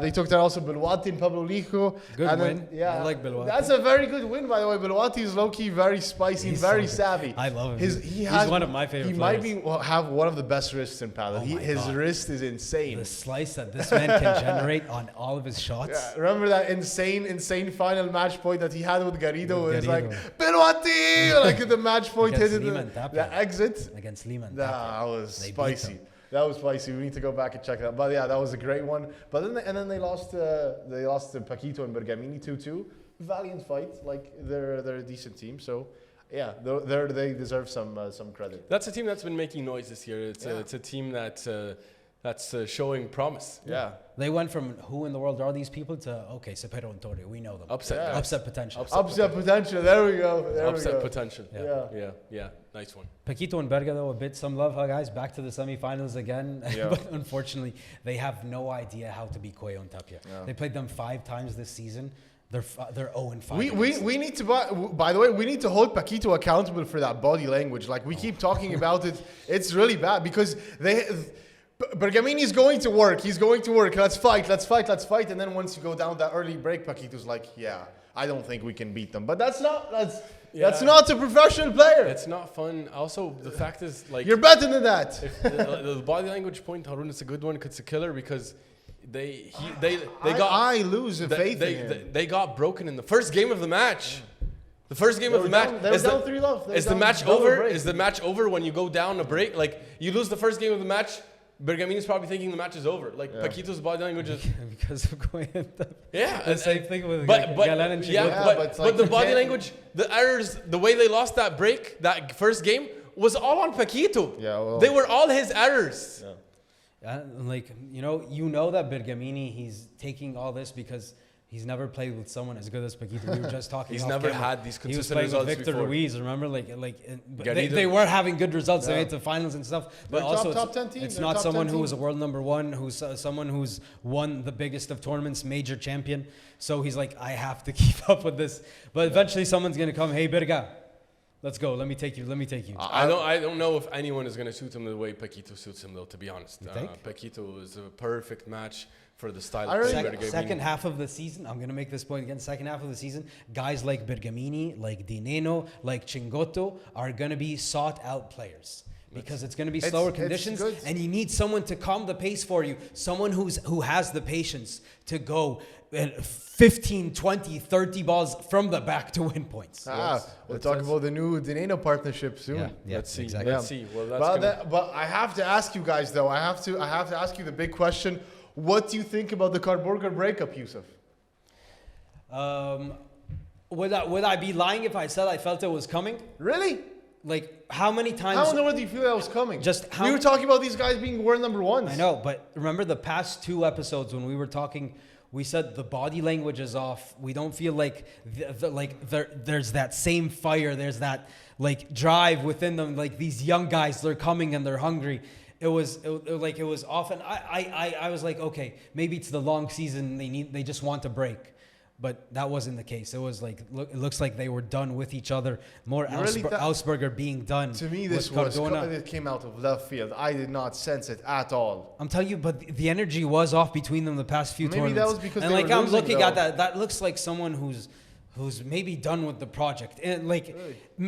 They took down also Beluati and Pablo Lijo. Good and win. Yeah, I like Beluati. That's a very good win, by the way. Beluati is low key very spicy, He's very so good. savvy. I love him. He's one of my favorite He players. might have one of the best wrists in Padel. Oh my His God. wrist is insane. The slice that this man can generate on all of his shots. Yeah, remember that insane final match point that he had with Garrido? With It's like, Garrido. Beluati! Like the match point Against hit Lima and the Tapia. exit. Against Lima and That Tapia. was They beat spicy. them. That was spicy. We need to go back and check that. But yeah, that was a great one. But then they lost to Paquito and Bergamini 2-2. Valiant fight. Like they're a decent team. So yeah, they deserve some credit. That's a team that's been making noise this year. It's a team that's showing promise. Yeah. They went from who in the world are these people to Cepero and Torri. We know them. Upset. Yeah. guys. Upset potential. Upset potential. There we go. Upset potential. Yeah. Yeah. Nice one. Paquito and Berga, though, a bit some love, huh, guys? Back to the semifinals again. Yeah. But unfortunately, they have no idea how to beat Coello and Tapia. Yeah. They played them 5 times this season. They're 0-5. We need to by the way, we need to hold Paquito accountable for that body language. Like we keep talking about it. It's really bad because Bergamini is going to work. He's going to work. Let's fight. And then once you go down that early break, Paquito's like, yeah, I don't think we can beat them. But that's not a professional player. It's not fun. Also, the fact is, like, You're better than that. if the body language point, Harun, it's a good one. It's a killer because I lose faith in him. They got broken in the first game of the match. The first game of the match. They were down 3-0. Is the match over? Is the match over when you go down a break? Like, you lose the first game of the match, Bergamini's probably thinking the match is over. Like, Paquito's body language is... because of Coello and Tapia. Yeah. The same thing with Chingalan and Chingalan. But the body language, the errors, the way they lost that break, that first game, was all on Paquito. Yeah, well, they were all his errors. Yeah. You know that Bergamini, he's taking all this because he's never played with someone as good as Paquito. We were just talking. He's off never camera. had these He was consistent playing with results Victor before. Ruiz. Remember, but they Garrido. were having good results. They Yeah. made the finals and stuff. But They're also, top 10 team. it's They're not top someone 10 who was a team. world number one, who's someone who's won the biggest of tournaments, major champion. So he's like, I have to keep up with this. But eventually, someone's gonna come. Hey, Berga, let's go. Let me take you. I don't know if anyone is going to suit him the way Paquito suits him, though, to be honest. You think? Paquito is a perfect match for the style I of really- play Bergamini. Second half of the season, I'm going to make this point again. Second half of the season, guys like Bergamini, like Nenno, like Chingoto are going to be sought out players. Because it's going to be slower conditions, good. and you need someone to calm the pace for you. Someone who has the patience to go 15, 20, 30 balls from the back to win points. We'll talk about the new Dineno partnership soon. Let's see. exactly. Let's see. Well, that's But I have to ask you guys though. I have to ask you the big question. What do you think about the Carburger breakup, Yusuf? Would I be lying if I said I felt it was coming? Really? Like, how many times? How in the world do you feel that was coming? We were talking about these guys being world number ones. I know, but remember the past 2 episodes when we were talking, we said the body language is off. We don't feel like there's that same fire. There's that like drive within them. Like these young guys, they're coming and they're hungry. It was off, and I was like, okay, maybe it's the long season. They just want to break. But that wasn't the case. It was like, it looks like they were done with each other. More Ausberger being done. To me, with Cardona. it came out of left field. I did not sense it at all. I'm telling you, but the energy was off between them the past few tournaments. Maybe that was because and they like were I'm losing, looking though. at that. That looks like someone who's maybe done with the project. And like,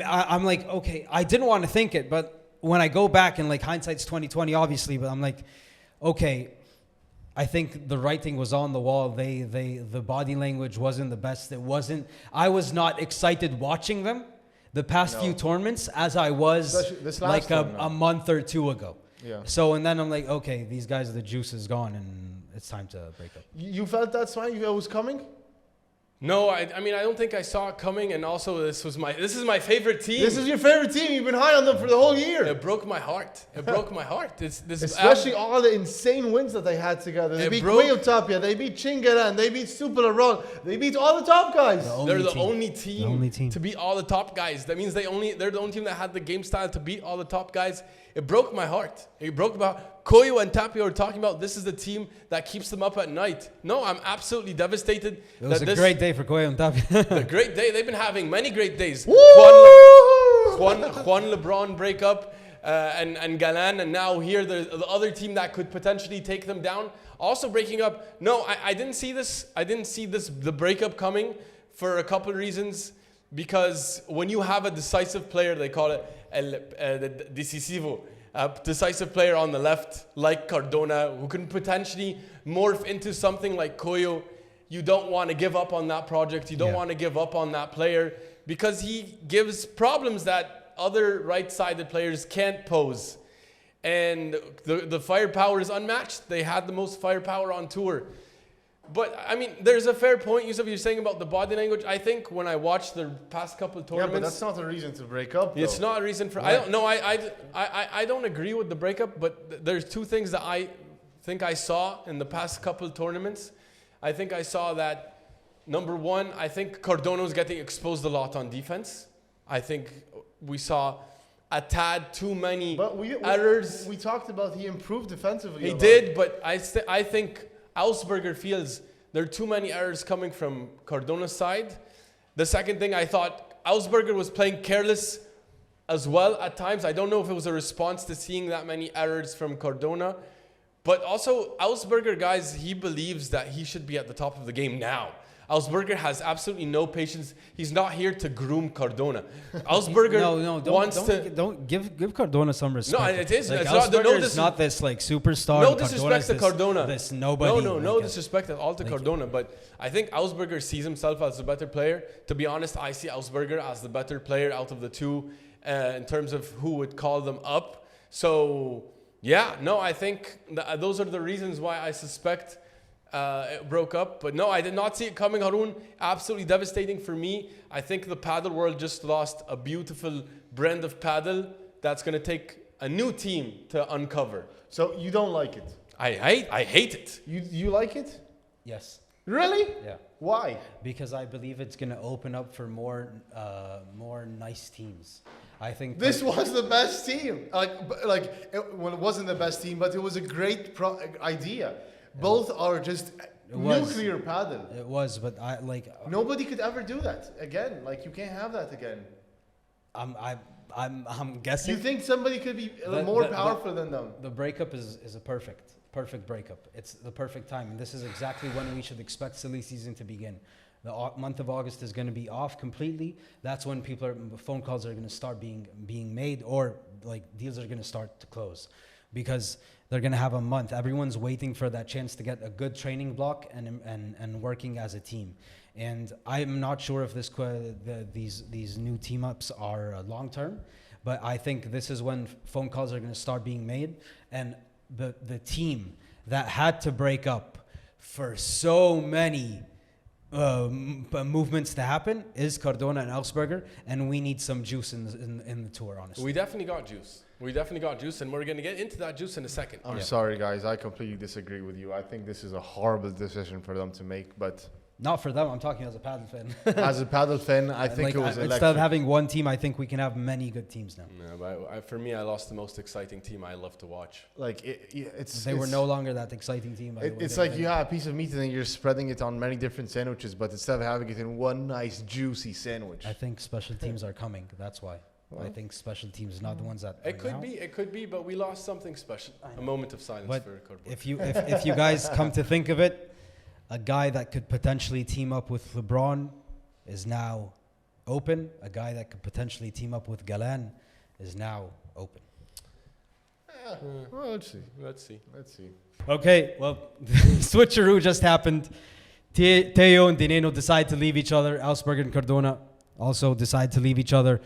I'm like, okay, I didn't want to think it, but when I go back and like hindsight's 20/20, obviously, but I'm like, okay. I think the writing was on the wall. The body language wasn't the best. It wasn't. I was not excited watching them the past few tournaments as I was this like last one, a month or 2 ago. Yeah. So and then I'm like, okay, these guys, the juice is gone, and it's time to break up. You felt that sign? It was coming? No, I mean, I don't think I saw it coming. And also, this is my favorite team. This is your favorite team. You've been high on them for the whole year. It broke my heart. It broke my heart. Especially all the insane wins that they had together. They beat Coello Tapia. They beat Chingalan. They beat Stupa Arce. They beat all the top guys. They're the only team to beat all the top guys. That means they're the only team that had the game style to beat all the top guys. It broke my heart. It broke my heart. Coello and Tapia were talking about this is the team that keeps them up at night. No, I'm absolutely devastated. It was a great day for Coello and Tapia. A great day. They've been having many great days. Juan LeBron breakup and Galan, and now here the other team that could potentially take them down also breaking up. No, I didn't see this. The breakup coming for a couple of reasons. Because when you have a decisive player, they call it decisivo, a decisive player on the left, like Cardona, who can potentially morph into something like Coello, you don't want to give up on that project. You don't want to give up on that player because he gives problems that other right-sided players can't pose. And the firepower is unmatched. They had the most firepower on tour. But, I mean, there's a fair point, Yusuf, you're saying about the body language. I think when I watched the past couple of tournaments... Yeah, but that's not a reason to break up, though. It's not a reason for... I don't know. I don't agree with the breakup, but there's two things that I think I saw in the past couple of tournaments. I think I saw that, number one, I think Cardona was getting exposed a lot on defense. I think we saw a tad too many errors. We talked about he improved defensively. He did, but I think... Augsburger feels there are too many errors coming from Cardona's side. The second thing, I thought Augsburger was playing careless as well at times. I don't know if it was a response to seeing that many errors from Cardona. But also, Augsburger, guys, he believes that he should be at the top of the game now. Augsburger has absolutely no patience. He's not here to groom Cardona. Augsburger don't give Cardona some respect. No, it is. Like, it's not this like superstar. No disrespect to Cardona. This nobody. No disrespect at all to Cardona. But I think Augsburger sees himself as a better player. To be honest, I see Augsburger as the better player out of the two in terms of who would call them up. So yeah, no, I think those are the reasons why I suspect. It broke up, but no, I did not see it coming. Haroon, absolutely devastating for me. I think the paddle world just lost a beautiful brand of paddle that's going to take a new team to uncover. So you don't like it? I hate it. You like it? Yes. Really? Yeah. Why? Because I believe it's going to open up for more nice teams. I think this was the best team. It wasn't the best team, but it was a great idea. Both are just nuclear paddle. It was, but nobody could ever do that again. Like you can't have that again. I'm guessing. You think somebody could be more powerful than them? The breakup is a perfect breakup. It's the perfect time, and this is exactly when we should expect silly season to begin. The month of August is going to be off completely. That's when phone calls are going to start being made, or like deals are going to start to close, because they're going to have a month. Everyone's waiting for that chance to get a good training block and working as a team. And I'm not sure if these new team ups are long term, but I think this is when phone calls are going to start being made. And the team that had to break up for so many movements to happen is Cardona and Augsburger, and we need some juice in the tour, honestly. We definitely got juice. And we're going to get into that juice in a second. I'm sorry, guys. I completely disagree with you. I think this is a horrible decision for them to make, but... Not for them. I'm talking as a paddle fan. As a paddle fan, I think it was electric. Instead of having one team, I think we can have many good teams now. Yeah, but for me, I lost the most exciting team I love to watch. They were no longer that exciting team. It's like you have a piece of meat and then you're spreading it on many different sandwiches, but instead of having it in one nice juicy sandwich. I think special teams are coming. That's why. Well, I think special teams are not the ones that. It could be, but we lost something special. A moment of silence for Carburger. If you guys come to think of it, a guy that could potentially team up with LeBron is now open. A guy that could potentially team up with Galan is now open. Well, let's see. Okay, well, switcheroo just happened. Teo and Nenno decide to leave each other. Augsburger and Cardona also decide to leave each other.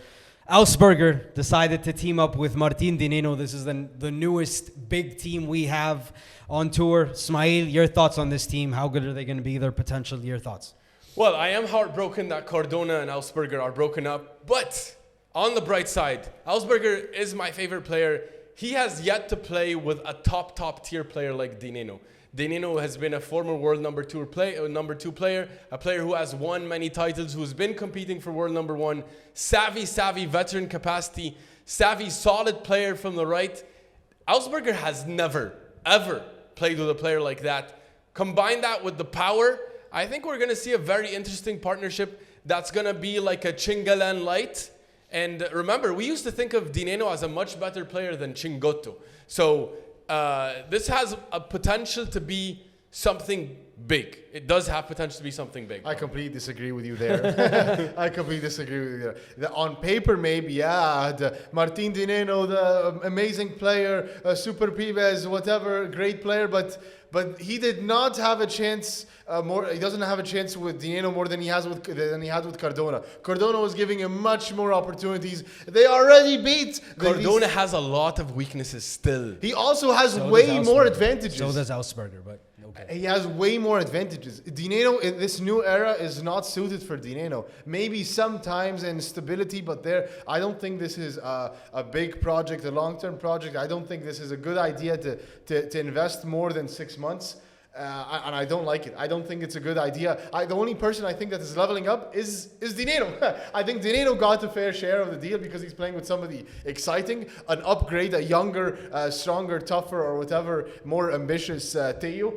Augsburger decided to team up with Martin Nenno. This is the newest big team we have on tour. Smail, your thoughts on this team? How good are they going to be? Their potential, your thoughts? Well, I am heartbroken that Cardona and Augsburger are broken up, but on the bright side, Augsburger is my favorite player. He has yet to play with a top tier player like Nenno. Nenno has been a former world number two player, a player who has won many titles, who's been competing for world number one, savvy veteran capacity, savvy solid player from the right. Augsburger has never, ever played with a player like that. Combine that with the power, I think we're going to see a very interesting partnership that's going to be like a Chingalan light. And remember, we used to think of Nenno as a much better player than Cingotto. So this has a potential to be something big. It does have potential to be something big. I completely disagree with you there. I completely disagree with you there. On paper, maybe, yeah. Martin Nenno, the amazing player, super pibes, whatever, great player, but he did not have a chance. He doesn't have a chance with Nenno more than he had with Cardona. Cardona was giving him much more opportunities. They already beat. Cardona has a lot of weaknesses still. He also has way more advantages. So does Augsburger, but okay. He has way more advantages. Nenno in this new era is not suited for Nenno. Maybe sometimes in stability, but I don't think this is a big project, a long-term project. I don't think this is a good idea to invest more than 6 months. And I don't like it. I don't think it's a good idea. The only person I think that is leveling up is Nenno. I think Nenno got a fair share of the deal because he's playing with somebody exciting, an upgrade, a younger, stronger, tougher, or whatever, more ambitious Theo.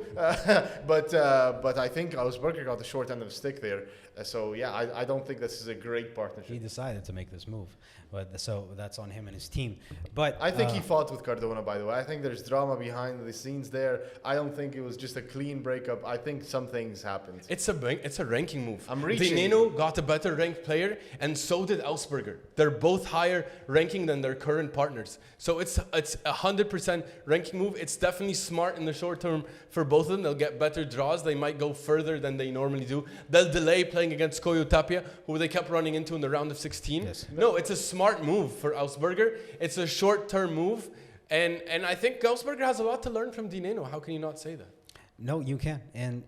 But I think Augsburger got the short end of the stick there. So yeah, I don't think this is a great partnership. He decided to make this move, but so that's on him and his team. But I think he fought with Cardona, by the way. I think there's drama behind the scenes there. I don't think it was just a clean breakup. I think some things happened. It's a ranking move. I'm reaching. Nenno got a better ranked player, and so did Augsburger. They're both higher ranking than their current partners. So it's 100% ranking move. It's definitely smart in the short term for both of them. They'll get better draws. They might go further than they normally do. They'll delay playing against Coello Tapia, who they kept running into in the round of 16. Yes. No, it's a smart move for Augsburger. It's a short-term move. And I think Augsburger has a lot to learn from Nenno. How can you not say that? No, you can. And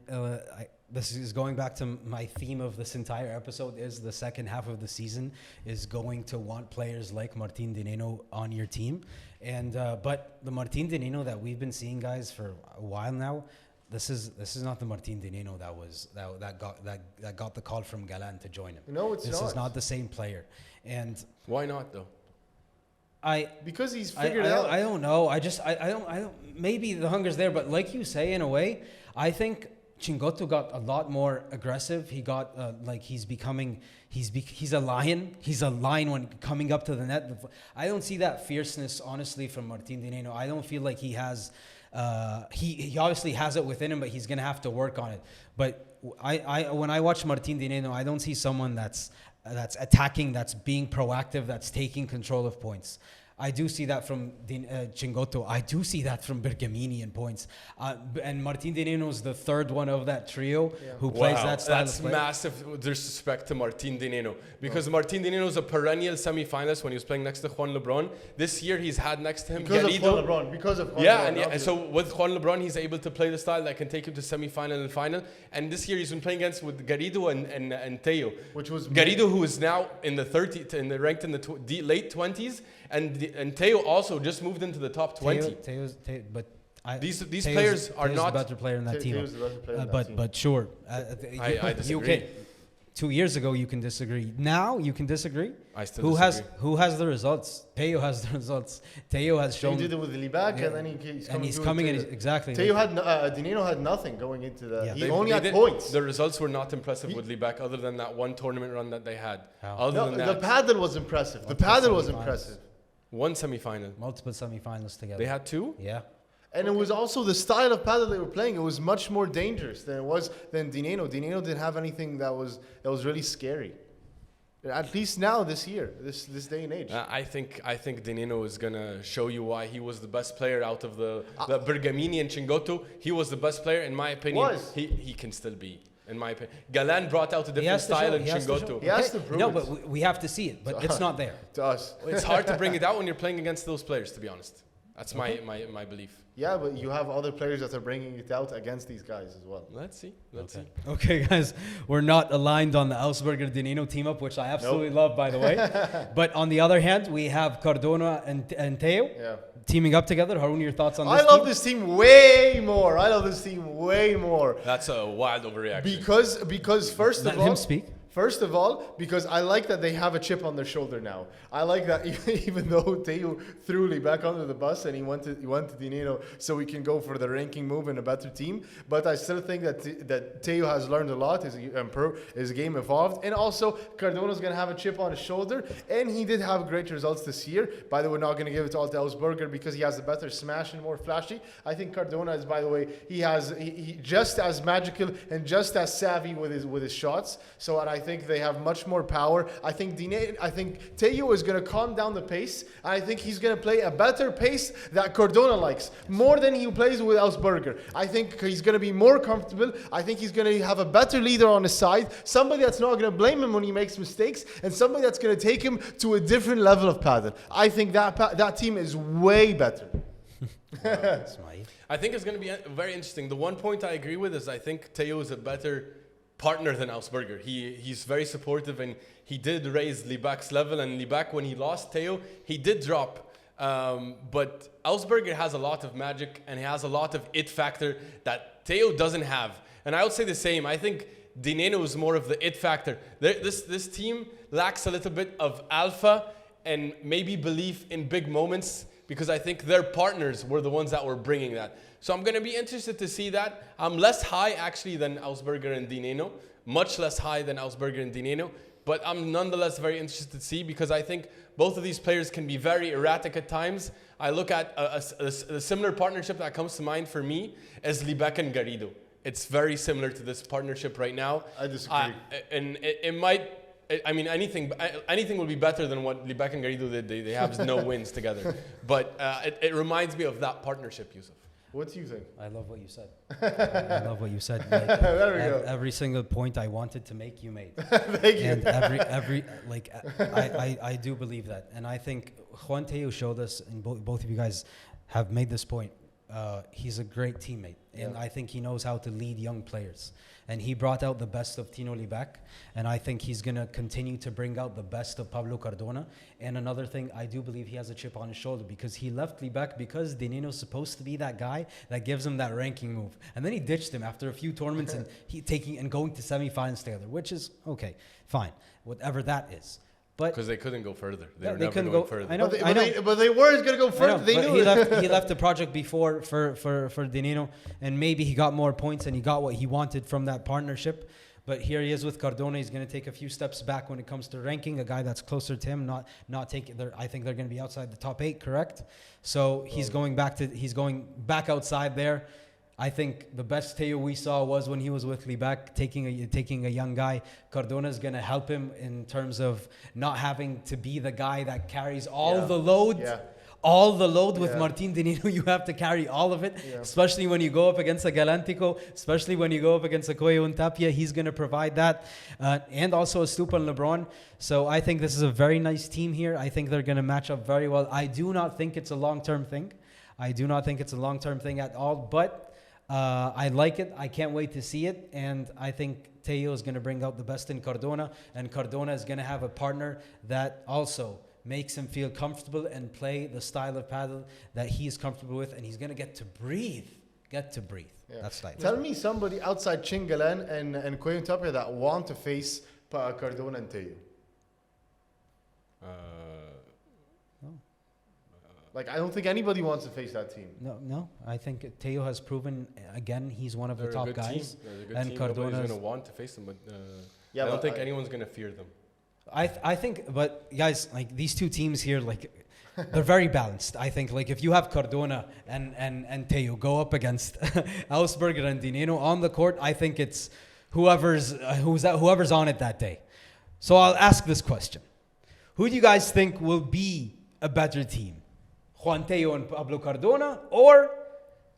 this is going back to my theme of this entire episode is the second half of the season is going to want players like Martin Nenno on your team. And but the Martin Nenno that we've been seeing, guys, for a while now, this is not the Martin Nenno that got the call from Galan to join him. No, it's not. This is not the same player. And why not though? Because he's figured it out. I don't know. I don't. Maybe the hunger's there, but like you say, in a way, I think Cingotto got a lot more aggressive. He got he's a lion. He's a lion when coming up to the net. I don't see that fierceness, honestly, from Martin Nenno. I don't feel like he has. He obviously has it within him, but he's gonna have to work on it. But when I watch Martin Nenno, I don't see someone that's attacking, that's being proactive, that's taking control of points. I do see that from Cingotto. I do see that from Bergamini in points. And Martin Nenno is the third one of that trio who plays that style of play. That's massive disrespect to Martin Nenno. Because Martin Nenno is a perennial semi-finalist when he was playing next to Juan Lebron. This year he's had next to him because Garrido. of Juan Lebron. And so with Juan Lebron, he's able to play the style that can take him to semi-final and final. And this year he's been playing with Garrido and Tello. Which was Garrido, who is now in the ranked in the late 20s. And Tello also just moved into the top 20. These players are not the better player in that team. But sure, I disagree. 2 years ago you can disagree. Now you can disagree. I still disagree. Who has the results? Tello has the results. Tello has shown. He did it with Libak, yeah. and then he's coming in exactly. Tello had Nenno had nothing going into that. Yeah. He only had points. The results were not impressive with Libak, other than that one tournament run that they had. The Padel was impressive. The Padel was impressive. One semi-final. Multiple semi-finals together. They had two? Yeah. And it was also the style of Padel they were playing. It was much more dangerous than Nenno. Nenno didn't have anything that was really scary. At least now, this year, this day and age. I think Nenno is gonna show you why he was the best player out of the Bergamini and Cingotto. He was the best player, in my opinion. He can still be. In my opinion, Galan brought out a different style in Cingotto. He has to prove no, it. but we have to see it. But it's not there. To us. It's hard to bring it out when you're playing against those players, to be honest. That's my belief. Yeah, but you have other players that are bringing it out against these guys as well. Let's see. Okay, guys, we're not aligned on the Ausberger-Dineno team up, which I absolutely love, by the way. But on the other hand, we have Cardona and Tello teaming up together. Harun, your thoughts on this? I love this team way more. That's a wild overreaction. Because first of all, let him speak. First of all, because I like that they have a chip on their shoulder now. I like that even though Tello threw Lee back under the bus and he went to Dineno so we can go for the ranking move and a better team. But I still think that Tello has learned a lot. His game evolved. And also, Cardona's going to have a chip on his shoulder. And he did have great results this year. By the way, we're not going to give it to Ausberger because he has a better smash and more flashy. I think Cardona is, by the way, he just as magical and just as savvy with his shots. So I think they have much more power. I think Tello is going to calm down the pace. I think he's going to play a better pace that Cardona likes, more than he plays with Ausberger. I think he's going to be more comfortable. I think he's going to have a better leader on his side, somebody that's not going to blame him when he makes mistakes, and somebody that's going to take him to a different level of padel. I think that team is way better. I think it's going to be very interesting. The one point I agree with is I think Tello is a better partner than Ausberger. He's very supportive, and he did raise Libak's level, and Libak, when he lost Tello, he did drop. But Ausberger has a lot of magic, and he has a lot of it factor that Tello doesn't have. And I would say the same. I think Dineno is more of the it factor. This team lacks a little bit of alpha and maybe belief in big moments, because I think their partners were the ones that were bringing that. So I'm going to be interested to see that. I'm less high, actually, than Ausberger and Dineno. Much less high than Ausberger and Dineno. But I'm nonetheless very interested to see, because I think both of these players can be very erratic at times. I look at a similar partnership that comes to mind for me as Libak and Garrido. It's very similar to this partnership right now. I disagree. And it might... I mean, anything will be better than what Libak and Garrido did. They have no wins together. But it reminds me of that partnership, Yusuf. What do you think? I love what you said. I love what you said. Like, there we go. Every single point I wanted to make, you made. Thank you. And I do believe that. And I think Juan Tello showed us, and both of you guys have made this point. He's a great teammate, and I think he knows how to lead young players. And he brought out the best of Tino Libak, and I think he's going to continue to bring out the best of Pablo Cardona. And another thing, I do believe he has a chip on his shoulder, because he left Libak because Dineno's supposed to be that guy that gives him that ranking move. And then he ditched him after a few tournaments and going to semifinals together, which is okay, fine, whatever that is. Because they couldn't go further. They couldn't go further. I know, but they weren't going to go further. They knew he left the project before for Dineno, and maybe he got more points and he got what he wanted from that partnership. But here he is with Cardona. He's going to take a few steps back when it comes to ranking. A guy that's closer to him, not taking. I think they're going to be outside the top 8, correct? So he's going back outside there. I think the best Tello we saw was when he was with Libak, taking a young guy. Cardona is going to help him in terms of not having to be the guy that carries all the load. Yeah. All the load with Martin Dineno, you have to carry all of it, especially when you go up against a Galantico, especially when you go up against a Coello and Tapia. He's going to provide that, and also a Stupa and LeBron. So I think this is a very nice team here. I think they're going to match up very well. I do not think it's a long-term thing. At all, but I like it. I can't wait to see it. And I think Tello is going to bring out the best in Cardona. And Cardona is going to have a partner that also makes him feel comfortable and play the style of padel that he's comfortable with. And he's going to get to breathe. Yeah. That's like. Tell me somebody outside Chingalan and Coello and Tapia that want to face Cardona and Tello. Like, I don't think anybody wants to face that team. No. I think Tello has proven, again, he's one of the top guys. And Cardona is going to want to face them, but I don't think anyone's going to fear them. I think, but guys, like these two teams here, like they're very balanced. I think, like if you have Cardona and Tello go up against Ausberger and Dineno on the court, I think it's whoever's on it that day. So I'll ask this question: who do you guys think will be a better team? Juan Tello and Pablo Cardona, or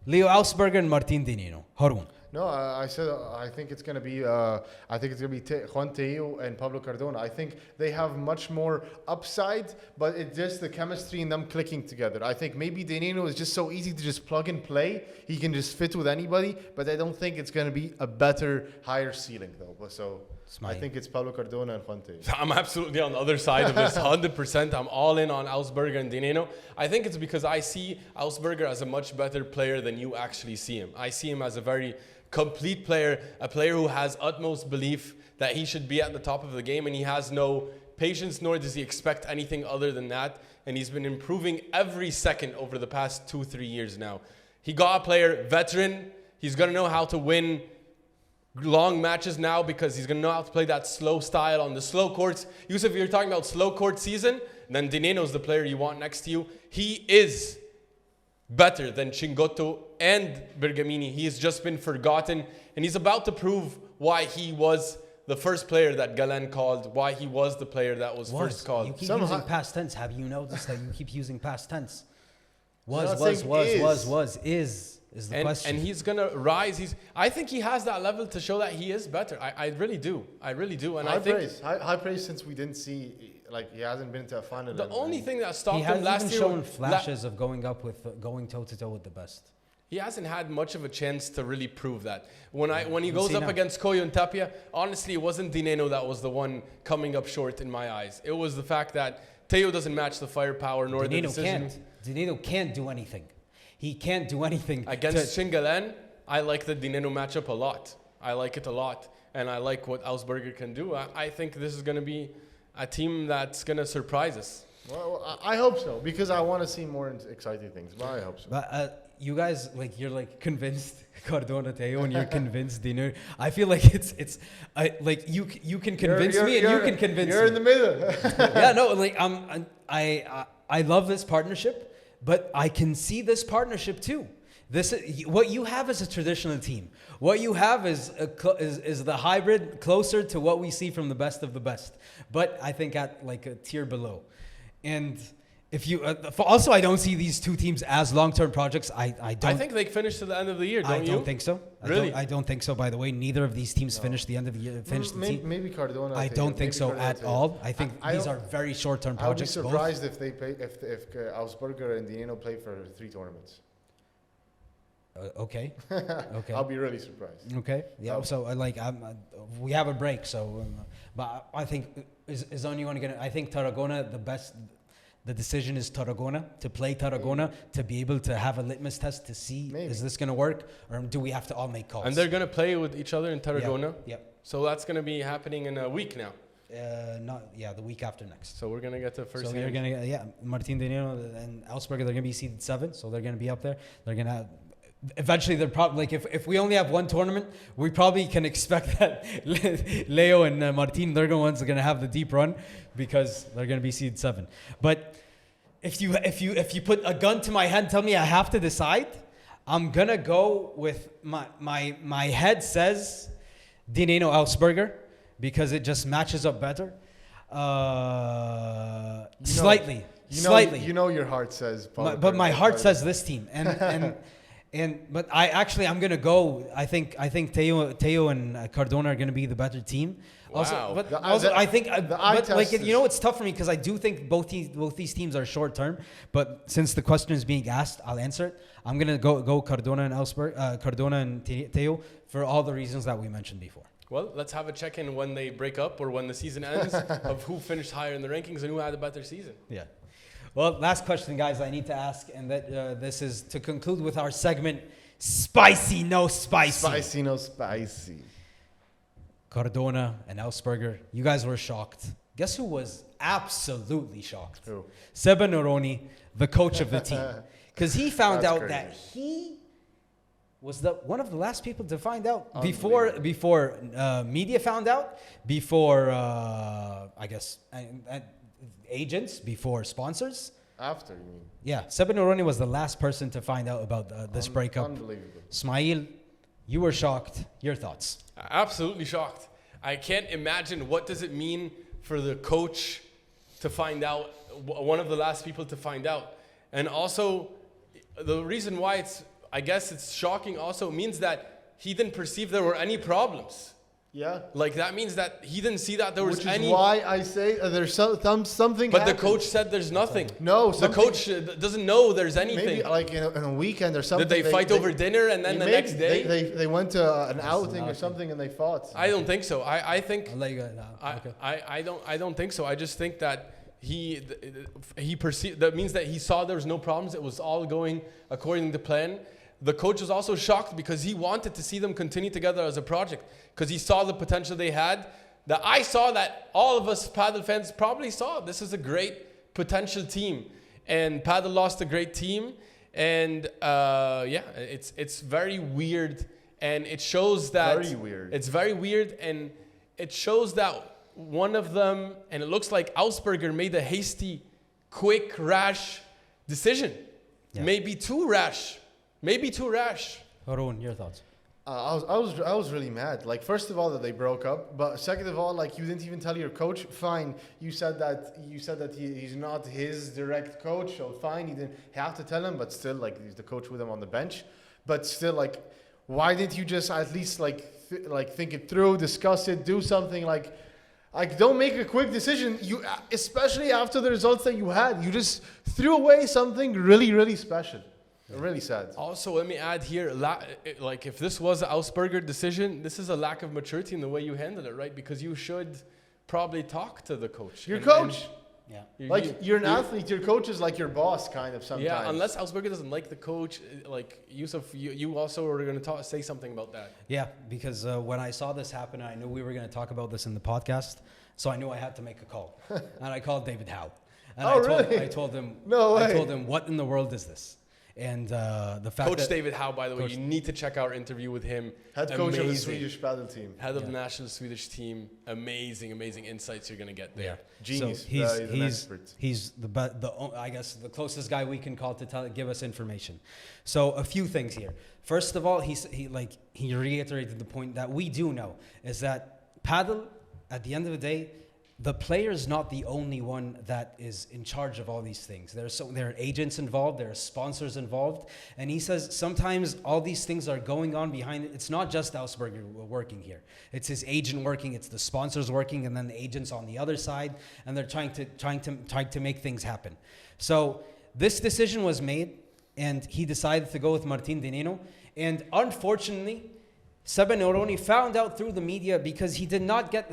Leo Ausberger and Martin Dineno? Harun. No, I said I think it's gonna be Juan Teo and Pablo Cardona. I think they have much more upside, but it's just the chemistry and them clicking together. I think maybe Nenno is just so easy to just plug and play. He can just fit with anybody, but I don't think it's gonna be a better, higher ceiling though. So I think it's Pablo Cardona and Juan Teo. I'm absolutely on the other side of this, 100%. I'm all in on Augsburger and Nenno. I think it's because I see Augsburger as a much better player than you actually see him. I see him as a very complete player, a player who has utmost belief that he should be at the top of the game, and he has no patience, nor does he expect anything other than that. And he's been improving every second over the past 2-3 years now. He got a player, veteran. He's going to know how to win long matches now because he's going to know how to play that slow style on the slow courts. Yusuf, you're talking about slow court season, then Nenno's the player you want next to you. He is better than Chingalan and Bergamini. He has just been forgotten, and he's about to prove why he was the first player that Galen called, why he was the player that was first called. You keep using past tense. Have you noticed that you keep using past tense? Is the question. And he's gonna rise. I think he has that level to show that he is better. I really do. And high praise since we didn't see, like, he hasn't been to a final. The only thing that stopped him last year, shown flashes of going toe to toe with the best. He hasn't had much of a chance to really prove that. When he goes up against Coello and Tapia, honestly, it wasn't Nenno that was the one coming up short in my eyes. It was the fact that Teo doesn't match the firepower nor the decision. Nenno can't do anything. He can't do anything. Against Chingalan, I like the Nenno matchup a lot. I like it a lot. And I like what Augsburger can do. I think this is going to be a team that's going to surprise us. Well, I hope so, because I want to see more exciting things. But I hope so. But you guys, like, you're like convinced Cardona Teo, and you're convinced Nenno. I feel like it's like you can convince me, and you can convince me. You're in the middle. Yeah, no, like I love this partnership. But I can see this partnership too. What you have is a traditional team. What you have is the hybrid closer to what we see from the best of the best. But I think at like a tier below. And if you also, I don't see these two teams as long-term projects. I think they finish to the end of the year. I don't think so. Really? I don't think so. By the way, neither of these teams finished the end of the year. Maybe Cardona. I don't think so at all. I think these are very short-term projects. I'll be surprised if they play if Augsburger and Nenno play for 3 tournaments. Okay. I'll be really surprised. Okay. Yeah. So we have a break. So, but I think is only going to. I think Tarragona the decision is Tarragona, to play Tarragona, to be able to have a litmus test to see, is this going to work, or do we have to all make calls? And they're going to play with each other in Tarragona? Yep. So that's going to be happening in a week now? The week after next. So we're going to get to first. So they're going to get, Martin Nenno and Augsburger, they're going to be seeded 7, so they're going to be up there. They're going to eventually, they're probably, like, if we only have one tournament, we probably can expect that Leo and Martin, they're the ones that are going to have the deep run, because they're going to be seeded 7. But if you put a gun to my head and tell me I have to decide, I'm going to go with my head says Nenno Augsburger, because it just matches up better. Slightly. You know your heart says. But my heart says this team, but I'm gonna go. I think Teo and Cardona are gonna be the better team. Wow. It's tough for me because I do think both these teams are short term. But since the question is being asked, I'll answer it. I'm gonna go Cardona and Teo for all the reasons that we mentioned before. Well, let's have a check-in when they break up or when the season ends of who finished higher in the rankings and who had a better season. Yeah. Well, last question, guys, I need to ask, and that this is to conclude with our segment, Spicy, No Spicy. Spicy, No Spicy. Cardona and Augsburger, you guys were shocked. Guess who was absolutely shocked? Who? Seba Neroni, the coach of the team. Because he found out that he was one of the last people to find out before media found out, before, I guess, agents, before sponsors. After, you mean? Yeah, Seba Neroni was the last person to find out about this breakup. Unbelievable. Ismail, you were shocked. Your thoughts? Absolutely shocked. I can't imagine what does it mean for the coach to find out, one of the last people to find out. And also, the reason why I guess it's shocking also means that he didn't perceive there were any problems. Yeah. Like, that means that he didn't see that there was Which any. is why I say there's something. But happened. the coach said there's nothing. No, the coach doesn't know there's anything. Maybe like in a weekend or something. Did they fight over dinner and then the next day? They went to an outing or something and they fought. I don't think so. I think. I'll let you go now. Okay. I don't think so. I just think that he perceived. That means that he saw there was no problems. It was all going according to plan. The coach was also shocked because he wanted to see them continue together as a project because he saw the potential they had. That I saw, that all of us Padel fans probably saw. This is a great potential team, and Padel lost a great team. And it's very weird, and it shows that very weird. It's very weird, and it shows that one of them, and it looks like Ausberger made a hasty, quick, rash decision. Yeah. Maybe too rash. Haroon, your thoughts? I was really mad. Like, first of all, that they broke up, but second of all, like, you didn't even tell your coach. Fine, you said that he's not his direct coach, so fine, you didn't have to tell him, but still, like, he's the coach with him on the bench. But still, like, why didn't you just at least think it through, discuss it, do something like don't make a quick decision. You, especially after the results that you had, you just threw away something really, really special. Really sad. Also, let me add here, like, if this was an Ausberger decision, this is a lack of maturity in the way you handle it, right? Because you should probably talk to the coach. Your coach. Yeah. You're an athlete. Your coach is like your boss, kind of, sometimes. Yeah, unless Ausberger doesn't like the coach, like, Yusuf, you also were going to say something about that. Yeah, because when I saw this happen, I knew we were going to talk about this in the podcast, so I knew I had to make a call. And I called David Howe. And I told him, no way. I told him, what in the world is this? And the fact Coach that David Howe, by the way, you need to check our interview with him. Head coach of the Swedish Padel team. Head of the national Swedish team. Amazing insights you're going to get there. Yeah. Genius. So he's an expert. He's I guess the closest guy we can call to give us information. So a few things here. First of all, he reiterated the point that we do know is that Padel, at the end of the day, the player is not the only one that is in charge of all these things. There are agents involved, there are sponsors involved, and he says sometimes all these things are going on behind it. It's not just Ausberger working here. It's his agent working, it's the sponsors working, and then the agents on the other side, and they're trying to make things happen. So this decision was made, and he decided to go with Martin Nenno, and unfortunately, Seba Neroni found out through the media because he did not get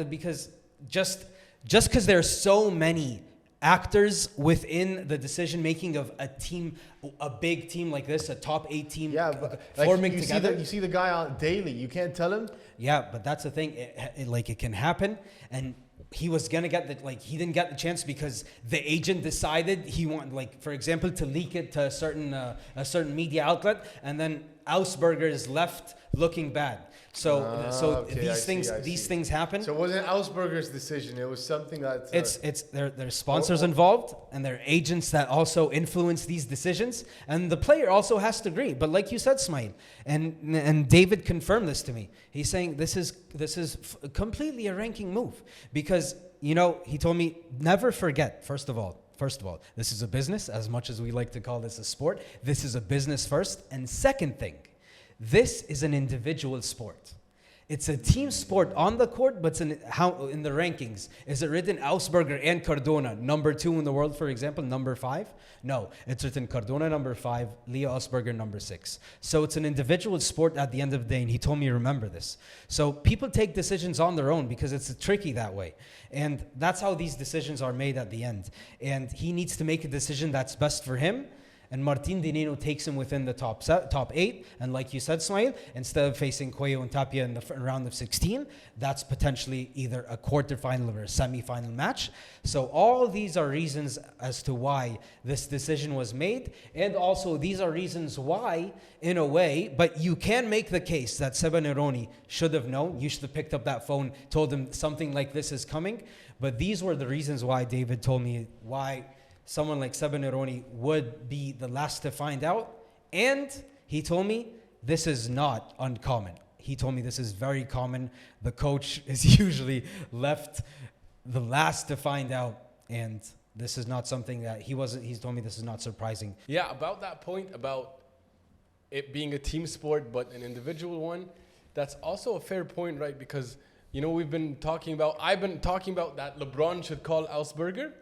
just because there are so many actors within the decision making of a team, a big team like this, a top 8 team, but forming you together. You see the guy on daily. You can't tell him. Yeah, but that's the thing. It can happen, and he was gonna get he didn't get the chance because the agent decided he wanted, for example, to leak it to a certain media outlet, and then Ausberger is left looking bad. So these things happen. So it wasn't Ausberger's decision. It was something that there's sponsors involved, and there are agents that also influence these decisions, and the player also has to agree. But like you said, Smail, and David confirmed this to me. He's saying this is completely a ranking move because he told me never forget. First of all, this is a business. As much as we like to call this a sport, this is a business first. And second thing, this is an individual sport. It's a team sport on the court, but in the rankings, is it written Ausberger and Cardona, number 2 in the world, for example, number 5? No, it's written Cardona, number 5, Leo Ausberger, number 6. So it's an individual sport at the end of the day, and he told me to remember this. So people take decisions on their own because it's tricky that way. And that's how these decisions are made at the end. And he needs to make a decision that's best for him. And Martin Nenno takes him within the top 8. And like you said, Smail, instead of facing Coello and Tapia in the round of 16, that's potentially either a quarterfinal or a semifinal match. So all these are reasons as to why this decision was made. And also these are reasons why, in a way, but you can make the case that Seba Neroni should have known. You should have picked up that phone, told him something like this is coming. But these were the reasons why David told me why someone like Seba Neroni would be the last to find out. And he told me this is not uncommon. He told me this is very common. The coach is usually left the last to find out. And this is not something that he's told me this is not surprising. Yeah, about that point, about it being a team sport but an individual one, That's also a fair point, right? Because, you know, I've been talking about that LeBron should call Augsburger.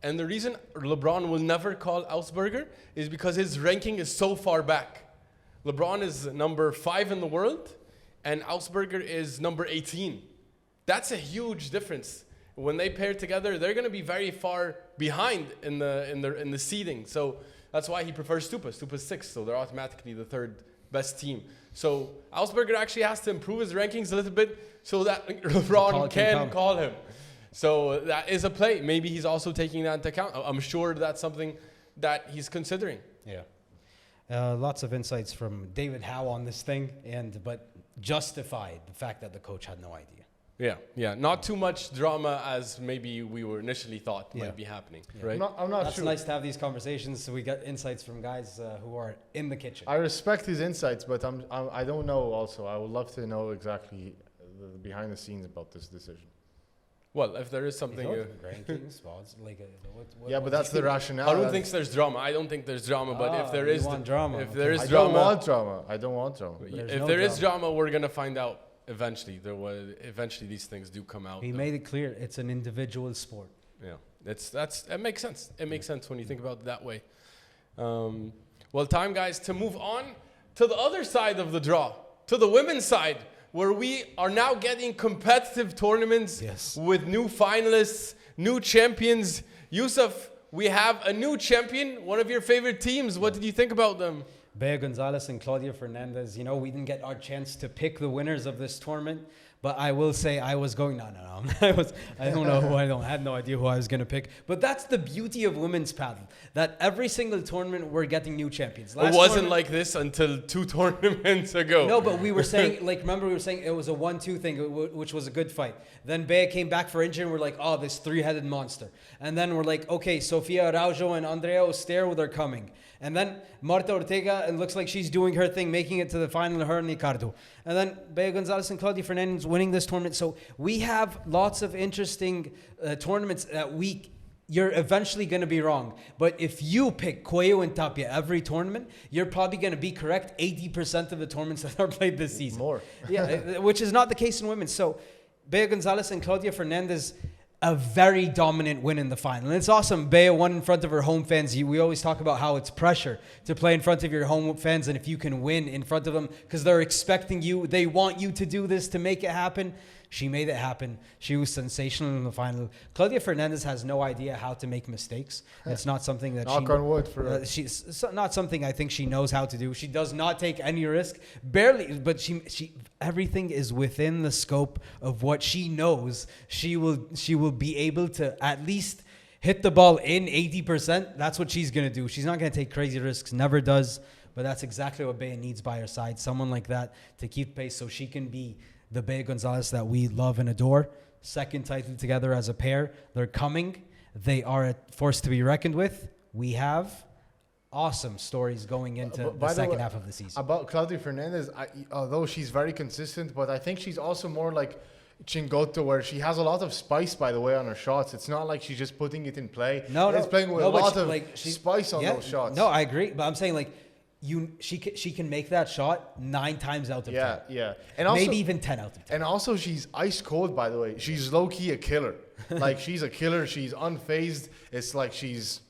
And the reason LeBron will never call Augsburger is because his ranking is so far back. LeBron is number 5 in the world, and Augsburger is number 18. That's a huge difference. When they pair together, they're going to be very far behind in the seeding. So that's why he prefers Stupa. Stupa's 6, so they're automatically the 3rd best team. So Augsburger actually has to improve his rankings a little bit so that LeBron can call him. So that is a play. Maybe he's also taking that into account. I'm sure that's something that he's considering. Yeah. Lots of insights from David Howe on this thing, but justified the fact that the coach had no idea. Yeah. Not too much drama as maybe we were initially thought might be happening, right? I'm not That's sure. nice to have these conversations so we get insights from guys who are in the kitchen. I respect his insights, but I don't know also. I would love to know exactly the behind the scenes about this decision. Well, if there is something... rankings, but that's the rationale. I don't think there's drama. I don't think there's drama, but if there is... drama. If there is I drama... I don't want drama. If there is drama, we're going to find out eventually. Eventually these things do come out. He made it clear it's an individual sport. Yeah, that makes sense. It makes sense when you think about it that way. Well, time, guys, to move on to the other side of the draw, to the women's side, where we are now getting competitive tournaments with new finalists, new champions. Yusuf, we have a new champion, one of your favorite teams. What did you think about them? Bea Gonzalez and Claudia Fernandez. You know, we didn't get our chance to pick the winners of this tournament, but I will say I was going, no. I had no idea who I was going to pick. But that's the beauty of women's paddle, that every single tournament we're getting new champions. It wasn't like this until 2 tournaments ago. No, but we were saying, remember we were saying it was a 1-2 thing, which was a good fight. Then Bea came back for injury and we're like, oh, this 3-headed monster. And then we're like, okay, Sofia Araujo and Andrea Oster, they're coming. And then Martita Ortega, it looks like she's doing her thing, making it to the final, her and Ricardo. And then Bea Gonzalez and Claudia Fernandez winning this tournament. So we have lots of interesting tournaments that you're eventually going to be wrong. But if you pick Coello and Tapia every tournament, you're probably going to be correct 80% of the tournaments that are played this season. More. Which is not the case in women. So Bea Gonzalez and Claudia Fernandez, a very dominant win in the final. And it's awesome. Bea won in front of her home fans. We always talk about how it's pressure to play in front of your home fans, and if you can win in front of them because they're expecting you, they want you to do this to make it happen. She made it happen. She was sensational in the final. Claudia Fernandez has no idea how to make mistakes. It's not something that knock on wood for her. She's not something I think she knows how to do. She does not take any risk, barely. But she everything is within the scope of what she knows. She will be able to at least hit the ball in 80%. That's what she's gonna do. She's not gonna take crazy risks. Never does. But that's exactly what Bea needs by her side. Someone like that to keep pace, so she can be the Bea Gonzalez that we love and adore. Second title together as a pair. They're coming. They are a force to be reckoned with. We have awesome stories going into the second half of the season. About Claudia Fernandez, although she's very consistent, but I think she's also more like Chingoto, where she has a lot of spice, by the way, on her shots. It's not like she's just putting it in play. It's playing with a lot of spice on those shots. No, I agree. But I'm saying she can make that shot 9 times out of 10. Yeah. And also, maybe even 10 out of 10. And also she's ice cold, by the way. She's low key a killer. Like she's a killer. She's unfazed. It's like she's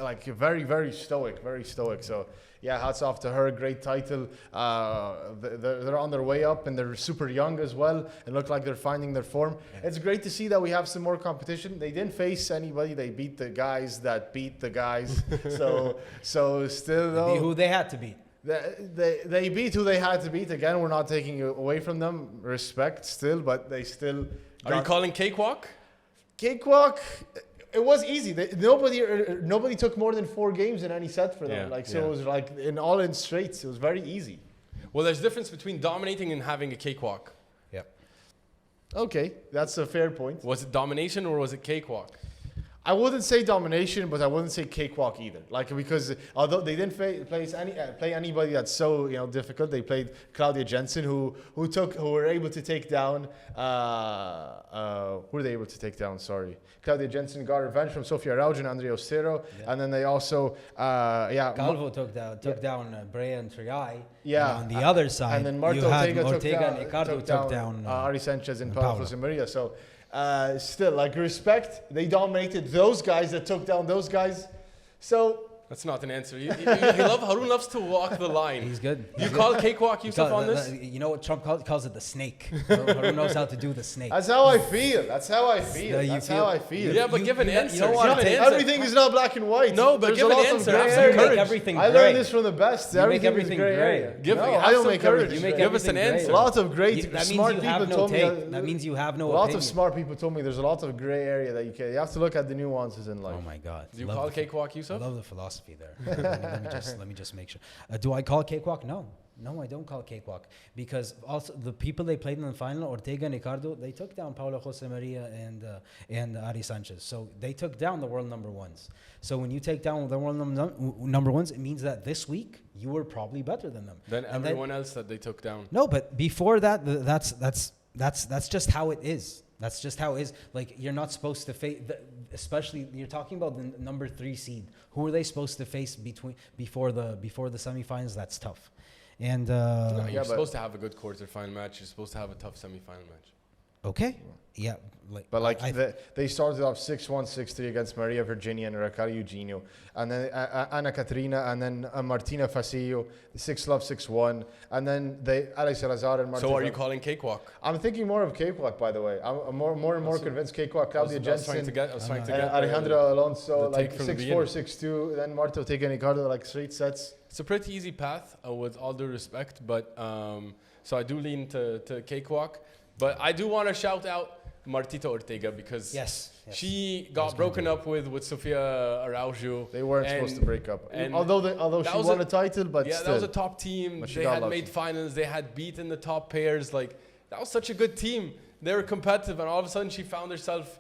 like very, very stoic, very stoic. So yeah, hats off to her. Great title. They're on their way up and they're super young as well and look like they're finding their form. Yeah. It's great to see that we have some more competition. They didn't face anybody. They beat the guys that beat the guys. so still though, who they had to beat. They beat who they had to beat. Again, we're not taking it away from them. Respect still, but they still. Are you calling cakewalk? Cakewalk. It was easy. Nobody took more than 4 games in any set for them. It was like in straights. It was very easy. Well, there's a difference between dominating and having a cakewalk. Yeah. Okay, that's a fair point. Was it domination or was it cakewalk? I wouldn't say domination, but I wouldn't say cakewalk either. Like, because although they didn't play anybody that's so difficult, they played Claudia Jensen, who were able to take down. Who were they able to take down? Sorry, Claudia Jensen got revenge from Sofia Araujo and Andrea Ostero, and then they also Calvo took down Brea and Triay. Yeah, and on the other side, and then Marta Ortega and Ricardo took down Ari Sanchez and Paula Jose Maria. So. Still, like, respect, they dominated those guys that took down those guys. So that's not an answer. Harun loves to walk the line. He's good. You call cakewalk, Yusuf, on this? You know what Trump calls it? The snake. Harun knows how to do the snake. That's how I feel. Yeah, but give an answer. Everything is not black and white. No, but give an answer. You make everything gray. I learned this from the best. You make everything gray. I don't make everything gray. Give us an answer. A lot of great, smart people told me. That means you have no opinion. A lot opinion. of smart people told me there's a lot of gray area that you have to look at the nuances in life. Oh my God. Do you call cakewalk, Yusuf? I love the philosophy there. Let me just make sure. Do I call cakewalk? No, I don't call cakewalk, because also the people they played in the final, Ortega and Ricardo, they took down Paula Jose Maria and Ari Sanchez. So they took down the world number ones. So when you take down the world number ones, it means that this week you were probably better than them. Than everyone else that they took down. No, but before that, that's just how it is. That's just how it is. Like, you're not supposed to face, especially you're talking about the number 3 seed. Who are they supposed to face before the semifinals? That's tough. And you're supposed to have a good quarterfinal match. You're supposed to have a tough semifinal match. Okay. Yeah. They started off 6-1, 6-3 against Maria Virginia and Raquel Eugenio, and then Ana Caterina, and then Martina Fasillo, 6-love, 6-1, and then Alex Salazar and Martina. So are you calling cakewalk? I'm thinking more of cakewalk, by the way. I'm more and more convinced cakewalk. Claudia Jensen, I was trying to get Alejandra Alonso, like 6-4, 6-2, then Marta Ortega and Ricardo, like straight sets. It's a pretty easy path, with all due respect, but so I do lean to cakewalk, but I do want to shout out Martita Ortega, because she got broken up with Sofia Araujo. They weren't supposed to break up. Although she won a title, but still. That was a top team. They had made finals. They had beaten the top pairs. Like, that was such a good team. They were competitive, and all of a sudden she found herself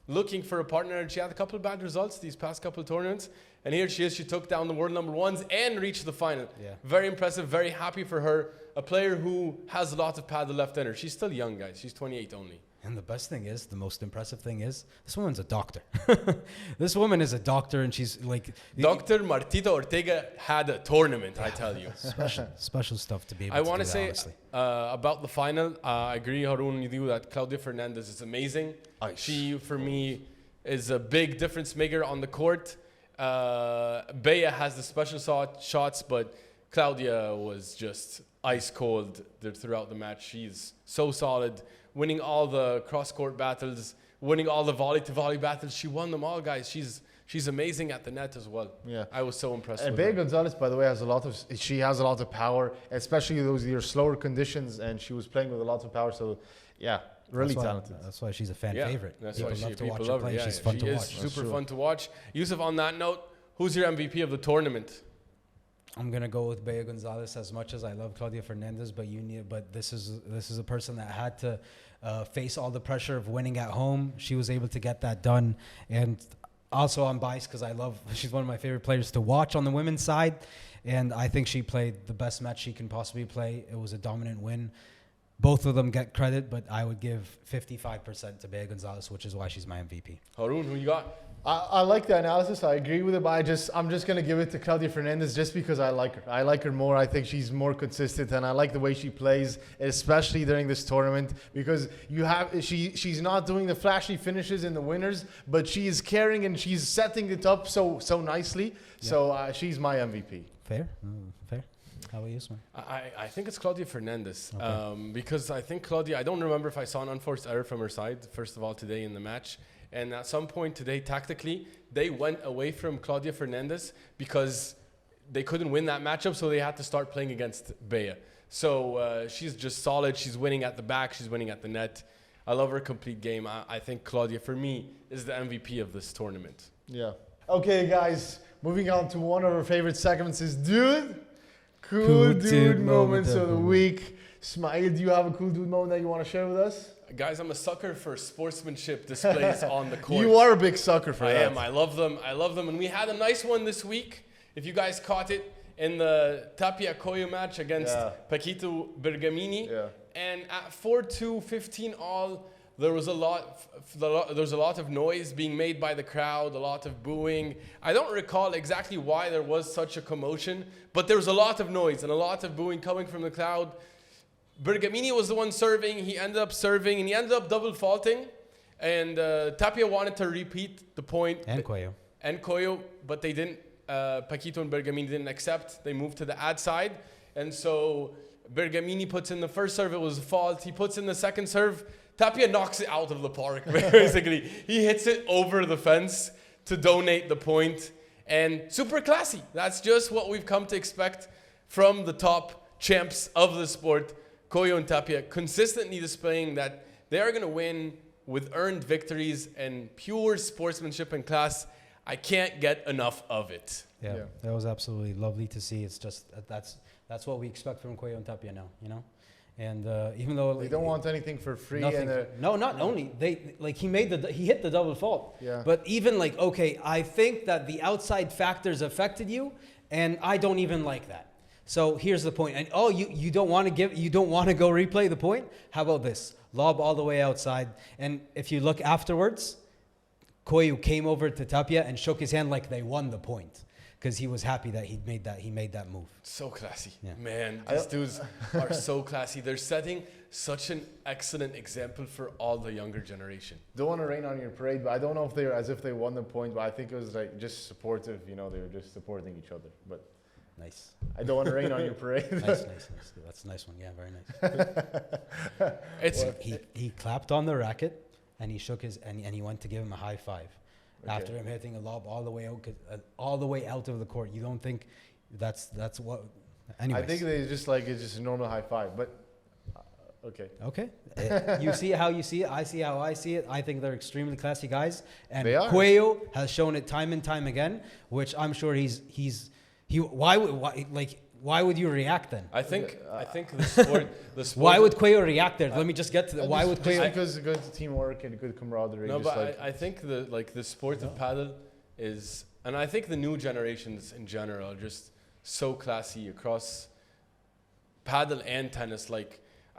looking for a partner, and she had a couple of bad results these past couple of tournaments. And here she is. She took down the world number ones and reached the final. Yeah. Very impressive. Very happy for her. A player who has a lot of paddle left in her. She's still young, guys. She's 28 only. And the best thing is, the most impressive thing is, this woman's a doctor. This woman is a doctor, and she's like... Dr. Martita Ortega had a tournament, I tell you. Special stuff to be able to do. I want to say about the final, I agree, Harun, with you that Claudia Fernandez is amazing. She, for me, is a big difference maker on the court. Bea has the special shots, but Claudia was just ice cold throughout the match. She's so solid, winning all the cross-court battles, winning all the volley-to-volley battles. She won them all, guys. She's amazing at the net as well. Yeah, I was so impressed. And with Bea Gonzalez, by the way, has a lot of power, especially those slower conditions, and she was playing with a lot of power. So, yeah, really talented. That's why she's a fan favorite. That's people why love to watch her play. She's fun to watch. Super fun to watch. Yusuf, on that note, who's your MVP of the tournament? I'm gonna go with Bea Gonzalez. As much as I love Claudia Fernandez, but this is a person that had to face all the pressure of winning at home. She was able to get that done, and also I'm biased because she's one of my favorite players to watch on the women's side, and I think she played the best match she can possibly play. It was a dominant win. Both of them get credit, but I would give 55% to Bea Gonzalez, which is why she's my MVP. Harun, who you got? I like the analysis. I agree with it, but I'm just gonna give it to Claudia Fernandez just because I like her. I like her more. I think she's more consistent, and I like the way she plays, especially during this tournament, because she's not doing the flashy finishes in the winners, but she is carrying and she's setting it up so nicely. Yeah. So she's my MVP. Fair. How about you, Usman? I think it's Claudia Fernandez, okay. Because I think Claudia, I don't remember if I saw an unforced error from her side, first of all, today in the match. And at some point today, tactically, they went away from Claudia Fernandez because they couldn't win that matchup, so they had to start playing against Bea. So she's just solid. She's winning at the back. She's winning at the net. I love her complete game. I think Claudia, for me, is the MVP of this tournament. Yeah. Okay, guys, moving on to one of our favorite segments is Cool Dude Moments of the Week. Smail, do you have a cool dude moment that you want to share with us? Guys, I'm a sucker for sportsmanship displays on the court. You are a big sucker for that. I am. I love them. And we had a nice one this week. If you guys caught it in the Tapia Coello match against Paquito Bergamini. Yeah. And at 4-2, 15 all, there was a lot of noise being made by the crowd, a lot of booing. I don't recall exactly why there was such a commotion, but there was a lot of noise and a lot of booing coming from the crowd. Bergamini was the one serving. He ended up serving, and he ended up double faulting. And Tapia wanted to repeat the point. And Coello, but they didn't. Paquito and Bergamini didn't accept. They moved to the ad side. And so Bergamini puts in the first serve. It was a fault. He puts in the second serve. Tapia knocks it out of the park, basically. He hits it over the fence to donate the point. And super classy. That's just what we've come to expect from the top champs of the sport. Coello and Tapia consistently displaying that they are going to win with earned victories and pure sportsmanship and class. I can't get enough of it. Yeah, that was absolutely lovely to see. It's just that's what we expect from Coello and Tapia now, you know. And even though they don't want anything for free, not only he hit the double fault. Yeah. But even okay, I think that the outside factors affected you, and I don't even like that. So here's the point. And you don't want to go replay the point? How about this? Lob all the way outside. And if you look afterwards, Coello came over to Tapia and shook his hand like they won the point, because he was happy that he made that move. So classy. Yeah. Man, these dudes are so classy. They're setting such an excellent example for all the younger generation. Don't want to rain on your parade, but I don't know if they were as if they won the point, but I think it was just supportive, they were just supporting each other. But nice. I don't want to rain on your parade. Nice. That's a nice one. Yeah, very nice. He clapped on the racket, and he shook and he went to give him a high five. Okay. After him hitting a lob all the way out of the court. You don't think that's what? Anyways. I think it's just a normal high five, but okay. Okay. You see how you see it. I see how I see it. I think they're extremely classy guys, and Coello has shown it time and time again, which I'm sure why would you react then? I think the sport. Why would Coello react there? Let me just get to that. Why would Coello? Because good teamwork and good camaraderie. No, but I think the sport of Padel is, and I think the new generations in general are just so classy across Padel and tennis.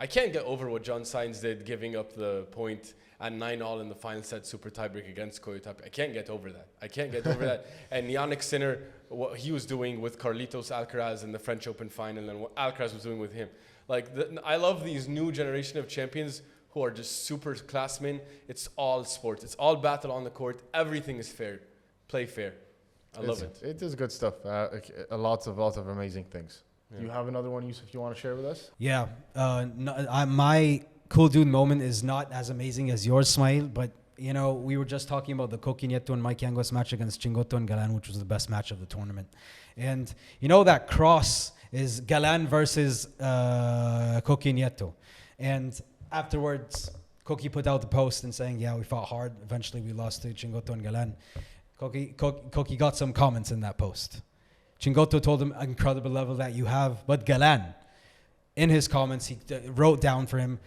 I can't get over what John Sainz did, giving up the point at 9-all in the final set super tiebreak against Coello Tapia. I can't get over that. And Yannick Sinner, what he was doing with Carlitos Alcaraz in the French Open final, and what Alcaraz was doing with him. I love these new generation of champions who are just super classmen. It's all sports. It's all battle on the court. Everything is fair. Play fair. I love it. It is good stuff. Lots of amazing things. Yeah. You have another one, Yusuf, you want to share with us? Yeah. My cool dude moment is not as amazing as yours, Smail, but we were just talking about the Coki Nieto and Mike Yanguas match against Chingoto and Galan, which was the best match of the tournament. And that cross is Galan versus Coki Nieto. And afterwards, Coki put out the post and saying, we fought hard. Eventually, we lost to Chingoto and Galan. Coki got some comments in that post. Chingoto told him, incredible level that you have. But Galan, in his comments, he wrote down for him,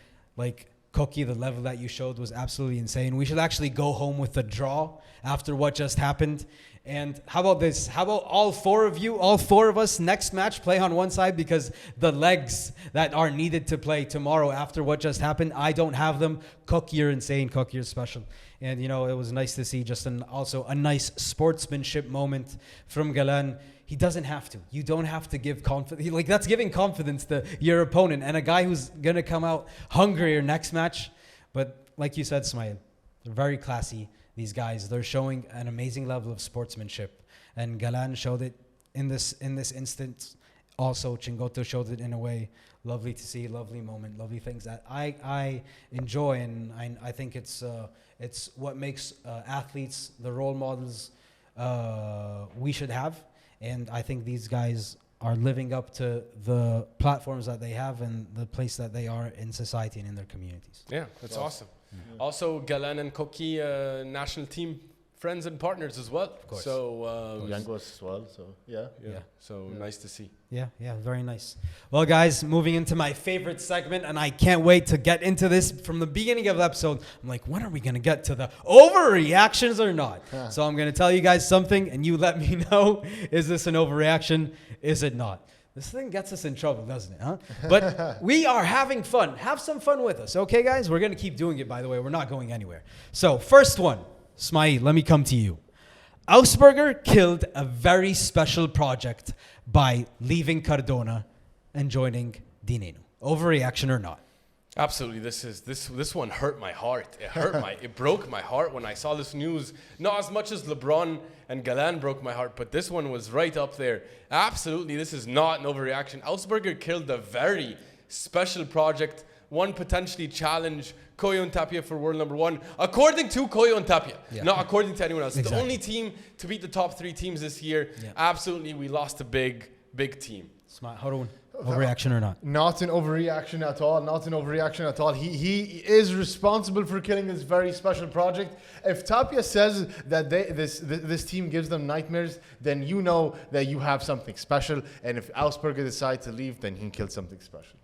Coki, the level that you showed was absolutely insane. We should actually go home with a draw after what just happened. And how about this? How about all four of us, next match, play on one side, because the legs that are needed to play tomorrow after what just happened, I don't have them. Coki, you're insane. Coki, you're special. And, it was nice to see just also a nice sportsmanship moment from Galan. He doesn't have to. You don't have to give confidence. That's giving confidence to your opponent and a guy who's going to come out hungrier next match. But like you said, Smail, they're very classy, these guys. They're showing an amazing level of sportsmanship. And Galan showed it in this instance. Also, Chingoto showed it in a way. Lovely to see, lovely moment, lovely things that I enjoy. And I think it's what makes athletes the role models we should have. And I think these guys are living up to the platforms that they have and the place that they are in society and in their communities. Yeah, that's awesome. Mm-hmm. Also, Galan and Coki national team friends and partners as well. Of course. So Yanguas as well. So yeah. So nice to see. Yeah, very nice. Well, guys, moving into my favorite segment, and I can't wait to get into this from the beginning of the episode. I'm like, when are we going to get to the overreactions or not? So I'm going to tell you guys something, and you let me know, is this an overreaction? Is it not? This thing gets us in trouble, doesn't it, huh? But we are having fun. Have some fun with us, okay, guys? We're going to keep doing it, by the way. We're not going anywhere. So, first one, Smail, let me come to you. Augsburger killed a very special project by leaving Cardona and joining Nenno. Overreaction or not? Absolutely, this one hurt my heart. It broke my heart when I saw this news. Not as much as LeBron and Galan broke my heart, but this one was right up there. Absolutely, this is not an overreaction. Augsburger killed a very special project, one potentially challenge Coello and Tapia for world number 1, according to Coello and Tapia, not according to anyone else. Exactly. The only team to beat the top 3 teams this year. Absolutely, we lost a big team. Smart. Hold on. Overreaction or not? Not an overreaction at all. Not an overreaction at all. He is responsible for killing this very special project. If Tapia says that this team gives them nightmares, then you know that you have something special. And if Augsburger decides to leave, then he killed something special.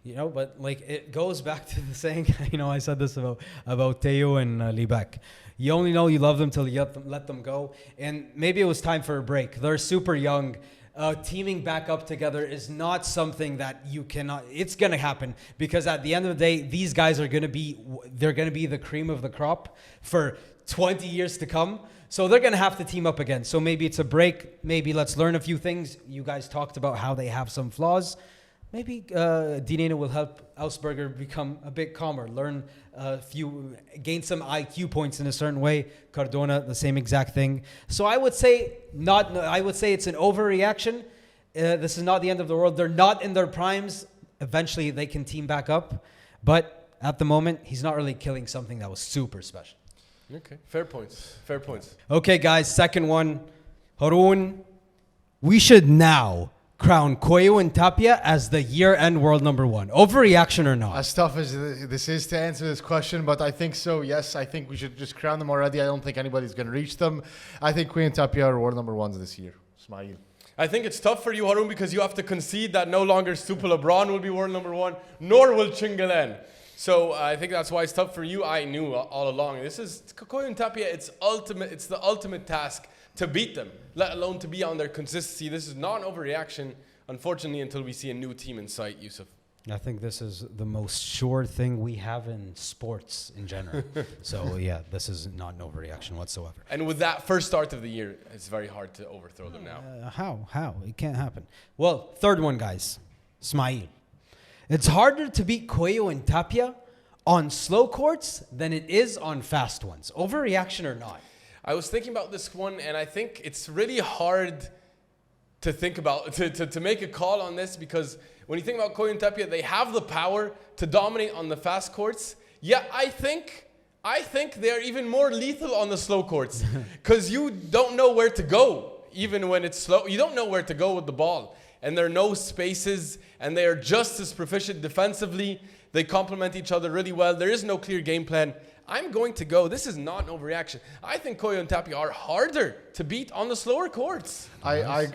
You know, but like it goes back to the saying, you know, I said this about Teo and Liebeck. You only know you love them till you let them go. And maybe it was time for a break. They're super young. Teaming back up together is not something that you cannot. It's gonna happen because at the end of the day, these guys are gonna be the cream of the crop for 20 years to come. So they're gonna have to team up again. So maybe it's a break. Maybe let's learn a few things. You guys talked about how they have some flaws. Maybe Nenno will help Augsburger become a bit calmer, learn gain some IQ points in a certain way. Cardona, the same exact thing. So I would say it's an overreaction. This is not the end of the world. They're not in their primes. Eventually, they can team back up. But at the moment, he's not really killing something that was super special. Okay, fair points. Okay, guys, second one. Harun, we should now crown Coello and Tapia as the year-end world number 1. Overreaction or not? As tough as this is to answer this question, but I think so, yes. I think we should just crown them already. I don't think anybody's going to reach them. I think Coello and Tapia are world number 1s this year. Smail. I think it's tough for you, Harun, because you have to concede that no longer Stupa LeBron will be world number 1, nor will Chingalan. So I think that's why it's tough for you. I knew all along. This is Coello and Tapia. It's the ultimate task to beat them, let alone to be on their consistency. This is not an overreaction, unfortunately, until we see a new team in sight, Yusuf. I think this is the most sure thing we have in sports in general. So, yeah, this is not an overreaction whatsoever. And with that first start of the year, it's very hard to overthrow them now. How? It can't happen. Well, third one, guys. Smail. It's harder to beat Coello and Tapia on slow courts than it is on fast ones. Overreaction or not? I was thinking about this one, and I think it's really hard to think about, to make a call on this, because when you think about Coello and Tapia, they have the power to dominate on the fast courts. Yeah, I think they're even more lethal on the slow courts, because you don't know where to go, even when it's slow. You don't know where to go with the ball, and there are no spaces, and they are just as proficient defensively. They complement each other really well. There is no clear game plan. I'm going to go. This is not an overreaction. I think Coello and Tapia are harder to beat on the slower courts. I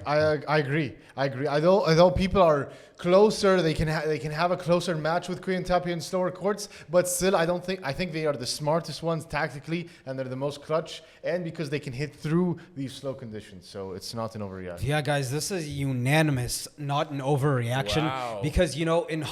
agree. Although people are closer, they can have a closer match with Coello and Tapia in slower courts, but still I think they are the smartest ones tactically, and they're the most clutch, and because they can hit through these slow conditions. So it's not an overreaction. Yeah, guys, this is unanimous, not an overreaction. Wow. Because, you know, in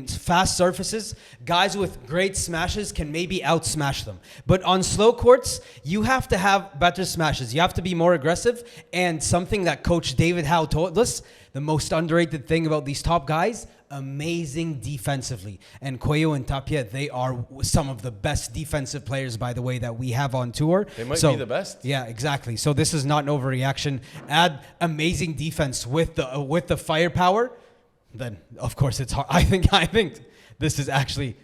fast surfaces, guys with great smashes can maybe out-smash them. But on slow courts, you have to have better smashes. You have to be more aggressive. And something that Coach David Howe told us, the most underrated thing about these top guys, amazing defensively. And Coello and Tapia, they are some of the best defensive players, by the way, that we have on tour. They might be the best. Yeah, exactly. So this is not an overreaction. Add amazing defense with the firepower, then of course it's hard. I think this is actually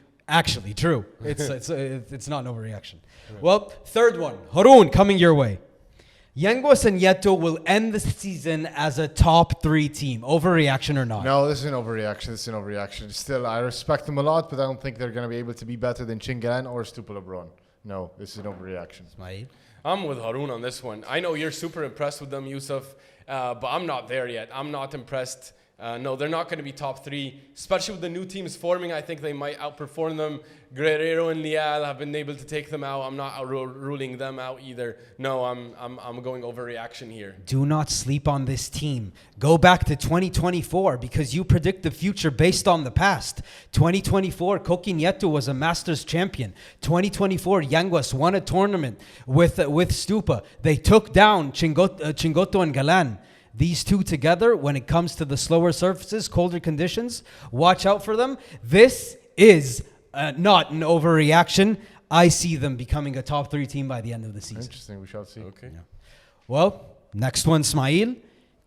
true. It's not an overreaction. Right. Well, third one, Harun, coming your way. Yanguas and Nieto will end the season as a top 3 team. Overreaction or not? No, this is an overreaction. Still, I respect them a lot, but I don't think they're going to be able to be better than Chingalan or Stupa LeBron. No, this is an overreaction. Ismail? I'm with Harun on this one. I know you're super impressed with them, Yusuf, but I'm not there yet. I'm not impressed. No, they're not going to be top 3, especially with the new teams forming. I think they might outperform them. Guerrero and Leal have been able to take them out. I'm not ruling them out either. No, I'm going overreaction here. Do not sleep on this team. Go back to 2024 because you predict the future based on the past. 2024, Coki Nieto was a Masters champion. 2024, Yanguas won a tournament with Stupa. They took down Chingoto and Galan. These two together, when it comes to the slower surfaces, colder conditions, watch out for them. This is not an overreaction. I see them becoming a top 3 team by the end of the season. Interesting. We shall see. Okay. Yeah. Well, next one, Ismail.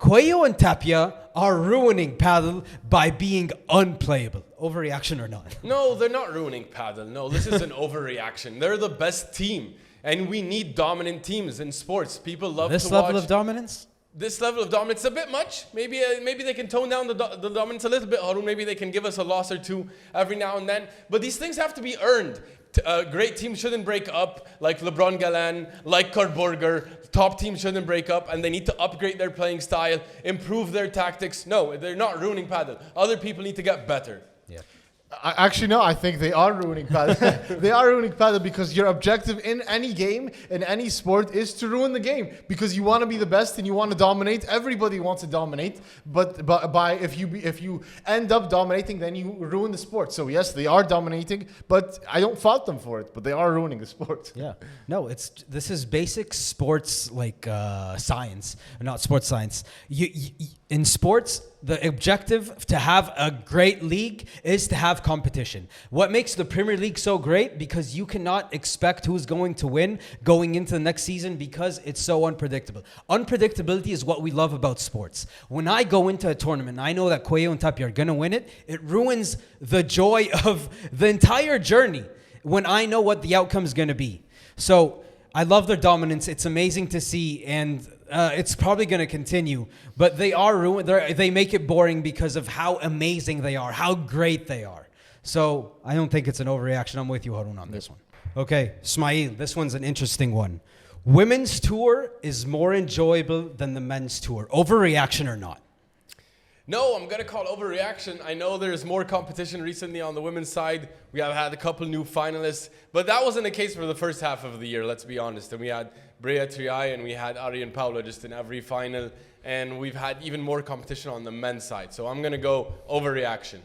Coello and Tapia are ruining Padel by being unplayable. Overreaction or not? No, they're not ruining Padel. No, this is an overreaction. They're the best team, and we need dominant teams in sports. People love This to watch. level of dominance? This level of dominance is a bit much. Maybe they can tone down the dominance a little bit, Harun. Maybe they can give us a loss or two every now and then. But these things have to be earned. Great teams shouldn't break up, like LeBron Galan, like Carburger. Top teams shouldn't break up, and they need to upgrade their playing style, improve their tactics. No, they're not ruining Padel. Other people need to get better. Yeah. Actually, no, I think they are ruining Padel. They are ruining Padel because your objective in any game, in any sport, is to ruin the game. Because you want to be the best and you want to dominate. Everybody wants to dominate. But if you end up dominating, then you ruin the sport. So yes, they are dominating, but I don't fault them for it. But they are ruining the sport. Yeah. No, this is basic sports science, not sports science. In sports, the objective to have a great league is to have competition. What makes the Premier League so great? Because you cannot expect who's going to win going into the next season because it's so unpredictable. Unpredictability is what we love about sports. When I go into a tournament and I know that Coello and Tapia are going to win it, it ruins the joy of the entire journey when I know what the outcome is going to be. So I love their dominance. It's amazing to see, and it's probably going to continue. But they are ruined. They make it boring because of how amazing they are, how great they are. So I don't think it's an overreaction. I'm with you, Harun, on this one. Okay, Ismail, this one's an interesting one. Women's tour is more enjoyable than the men's tour. Overreaction or not? No, I'm going to call overreaction. I know there's more competition recently on the women's side. We have had a couple new finalists, but that wasn't the case for the first half of the year, let's be honest. And we had Bea Claudia and we had Ari and Paula just in every final, and we've had even more competition on the men's side. So I'm going to go overreaction.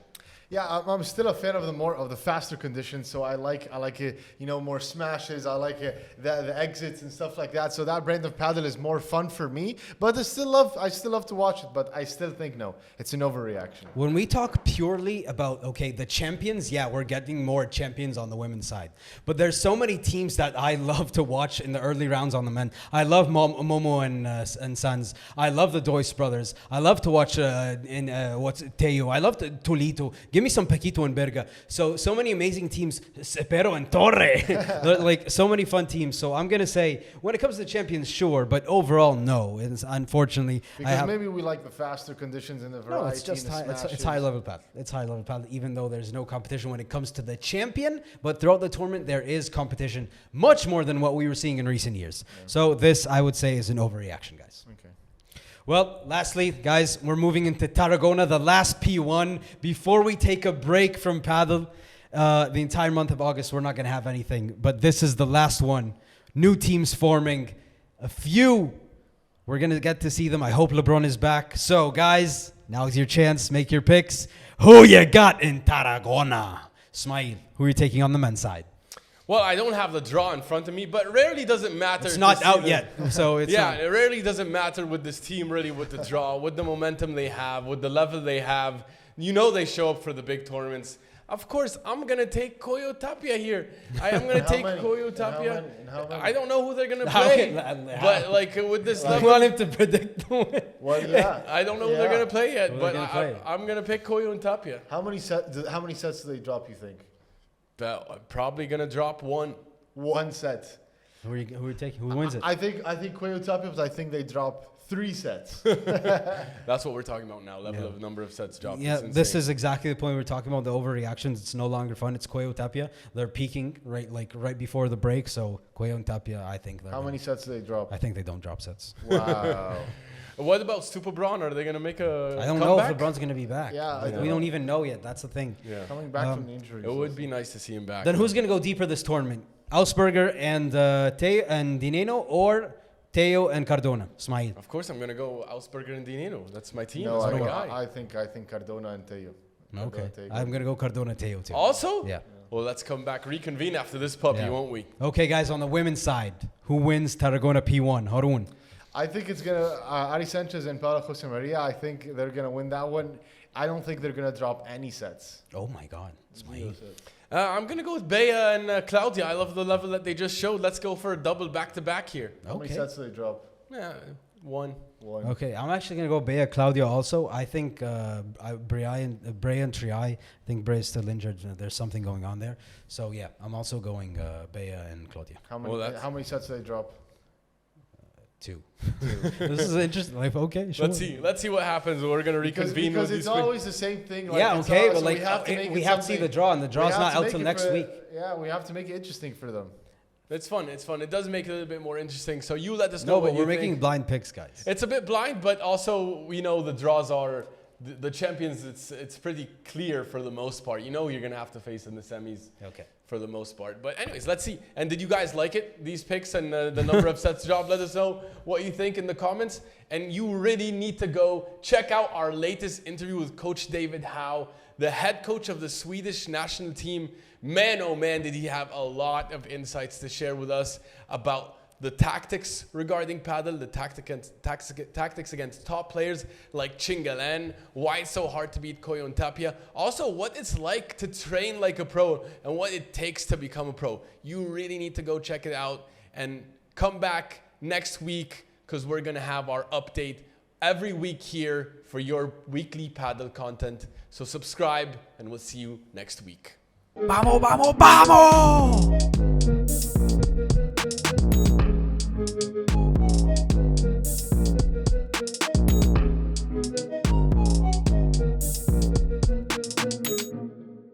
Yeah, I'm still a fan of the faster conditions. So I like it, more smashes. I like it, the exits and stuff like that. So that brand of paddle is more fun for me. But I still love to watch it. But I still think no, it's an overreaction. When we talk purely about the champions, yeah, we're getting more champions on the women's side. But there's so many teams that I love to watch in the early rounds on the men. I love Momo and Sons. I love the Dois brothers. I love to watch Teo. I love Tolito. Give me some Paquito and Berga. So many amazing teams. Cepero and Torre. Like so many fun teams. So I'm going to say when it comes to the champions, sure. But overall, no. It's unfortunately. Because maybe we like the faster conditions and the variety. No, it's just it's high level paddle. It's high level paddle, even though there's no competition when it comes to the champion. But throughout the tournament, there is competition much more than what we were seeing in recent years. Yeah. So this, I would say, is an overreaction, guys. Okay. Well, lastly, guys, we're moving into Tarragona, the last P1. Before we take a break from paddle, the entire month of August, we're not going to have anything. But this is the last one. New teams forming. A few. We're going to get to see them. I hope LeBron is back. So, guys, now's your chance. Make your picks. Who you got in Tarragona? Ismail, who are you taking on the men's side? Well, I don't have the draw in front of me, but it rarely doesn't matter. It's not out yet, so it's yeah, it rarely doesn't matter with this team, really, with the draw, with the momentum they have, with the level they have. They show up for the big tournaments. Of course, I'm going to take Coello Tapia here. I am going to take Coello Tapia. I don't know who they're going to play. But with this level. You want him to predict the win? Well, yeah. I don't know who they're going to play yet, but I'm going to pick Coello and Tapia. How many sets do they drop, you think? Probably going to drop one. One set. Who are you taking? Who wins it? I think Coello Tapia, I think they drop 3 sets. That's what we're talking about now. Level of number of sets dropped. Yeah, It's this insane. is exactly the point we're talking about. The overreactions. It's no longer fun. It's Coello Tapia. They're peaking right before the break. So Coello and Tapia, I think. How many sets do they drop? I think they don't drop sets. Wow. What about Stupa Braun? Are they going to make a I don't comeback? know if LeBron's going to be back. Yeah, We don't even know yet. That's the thing. Yeah. Coming back from the injury. It would be nice to see him back. Then who's going to go deeper this tournament? Ausberger and Teo and Nenno, or Teo and Cardona? Ismail. Of course, I'm going to go Ausberger and Nenno. That's my team. No, That's my guy. I think Cardona and Tello. Okay. I'm going to go Cardona Teo too. Also? Yeah. Well, let's come back, reconvene after this puppy, Yeah. won't we? Okay, guys, on the women's side, who wins Tarragona P1? Harun. I think it's going to, Ari Sanchez and Paula Jose Maria, I think they're going to win that one. I don't think they're going to drop any sets. Oh my God. Ismail. I'm going to go with Bea and Claudia. I love the level that they just showed. Let's go for a double back-to-back here. How many sets do they drop? Yeah, one. Okay, I'm actually going to go Bea Claudia also. I think Brea and Triai, I think Brea is still injured. There's something going on there. So, yeah, I'm also going Bea and Claudia. How many sets do they drop? 2. This is interesting. Like, okay, sure. Let's see what happens. We're going to reconvene because with it's these always the same thing. Like, yeah, okay, but so like we have to see the draw, and the draw's not out till next week. Yeah, we have to make it interesting for them. It's fun. It does make it a little bit more interesting. So you let us know No, what but you we're think. making blind picks, guys. It's a bit blind, but also we know the draws are the champions. It's pretty clear for the most part. You know you're gonna have to face in the semis. Okay. For the most part. But anyways, let's see. And did you guys like it? These picks and the number of sets dropped? Let us know what you think in the comments. And you really need to go check out our latest interview with Coach David Howe, the head coach of the Swedish national team. Man, oh man, did he have a lot of insights to share with us about the tactics regarding Padel, the tactics against top players like Chingalan, why it's so hard to beat Coello and Tapia. Also, what it's like to train like a pro and what it takes to become a pro. You really need to go check it out and come back next week because we're going to have our update every week here for your weekly Padel content. So subscribe and we'll see you next week. ¡Vamos, vamos, vamos!